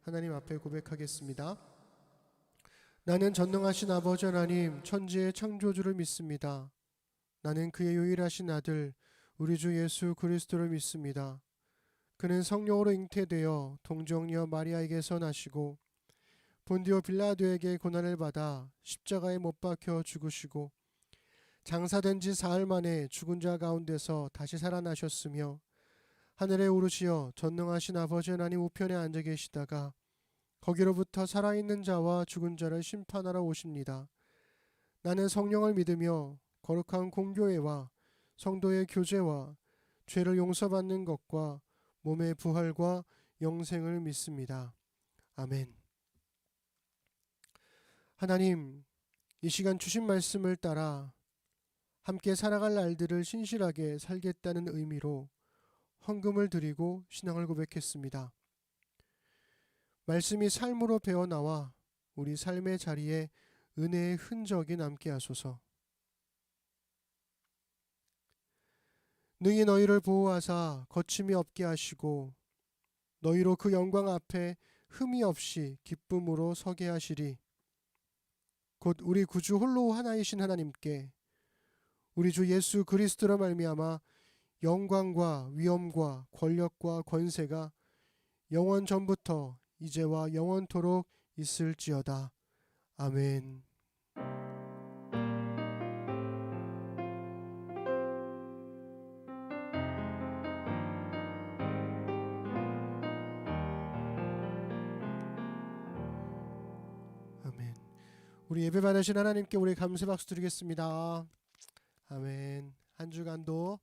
하나님 앞에 고백하겠습니다. 나는 전능하신 아버지 하나님 천지의 창조주를 믿습니다. 나는 그의 유일하신 아들 우리 주 예수 그리스도를 믿습니다. 그는 성령으로 잉태되어 동정녀 마리아에게서 나시고 본디오 빌라도에게 고난을 받아 십자가에 못 박혀 죽으시고 장사된 지 사흘 만에 죽은 자 가운데서 다시 살아나셨으며 하늘에 오르시어 전능하신 아버지 하나님 우편에 앉아 계시다가 거기로부터 살아있는 자와 죽은 자를 심판하러 오십니다. 나는 성령을 믿으며 거룩한 공교회와 성도의 교제와 죄를 용서받는 것과 몸의 부활과 영생을 믿습니다. 아멘. 하나님, 이 시간 주신 말씀을 따라 함께 살아갈 날들을 신실하게 살겠다는 의미로 헌금을 드리고 신앙을 고백했습니다. 말씀이 삶으로 배어나와 우리 삶의 자리에 은혜의 흔적이 남게 하소서. 능히 너희를 보호하사 거침이 없게 하시고 너희로 그 영광 앞에 흠이 없이 기쁨으로 서게 하시리. 곧 우리 구주 홀로 하나이신 하나님께 우리 주 예수 그리스도로 말미암아 영광과 위엄과 권력과 권세가 영원 전부터 이제와 영원토록 있을지어다. 아멘. 우리 예배 받으신 하나님께 우리 감사 박수 드리겠습니다. 아멘. 한 주간도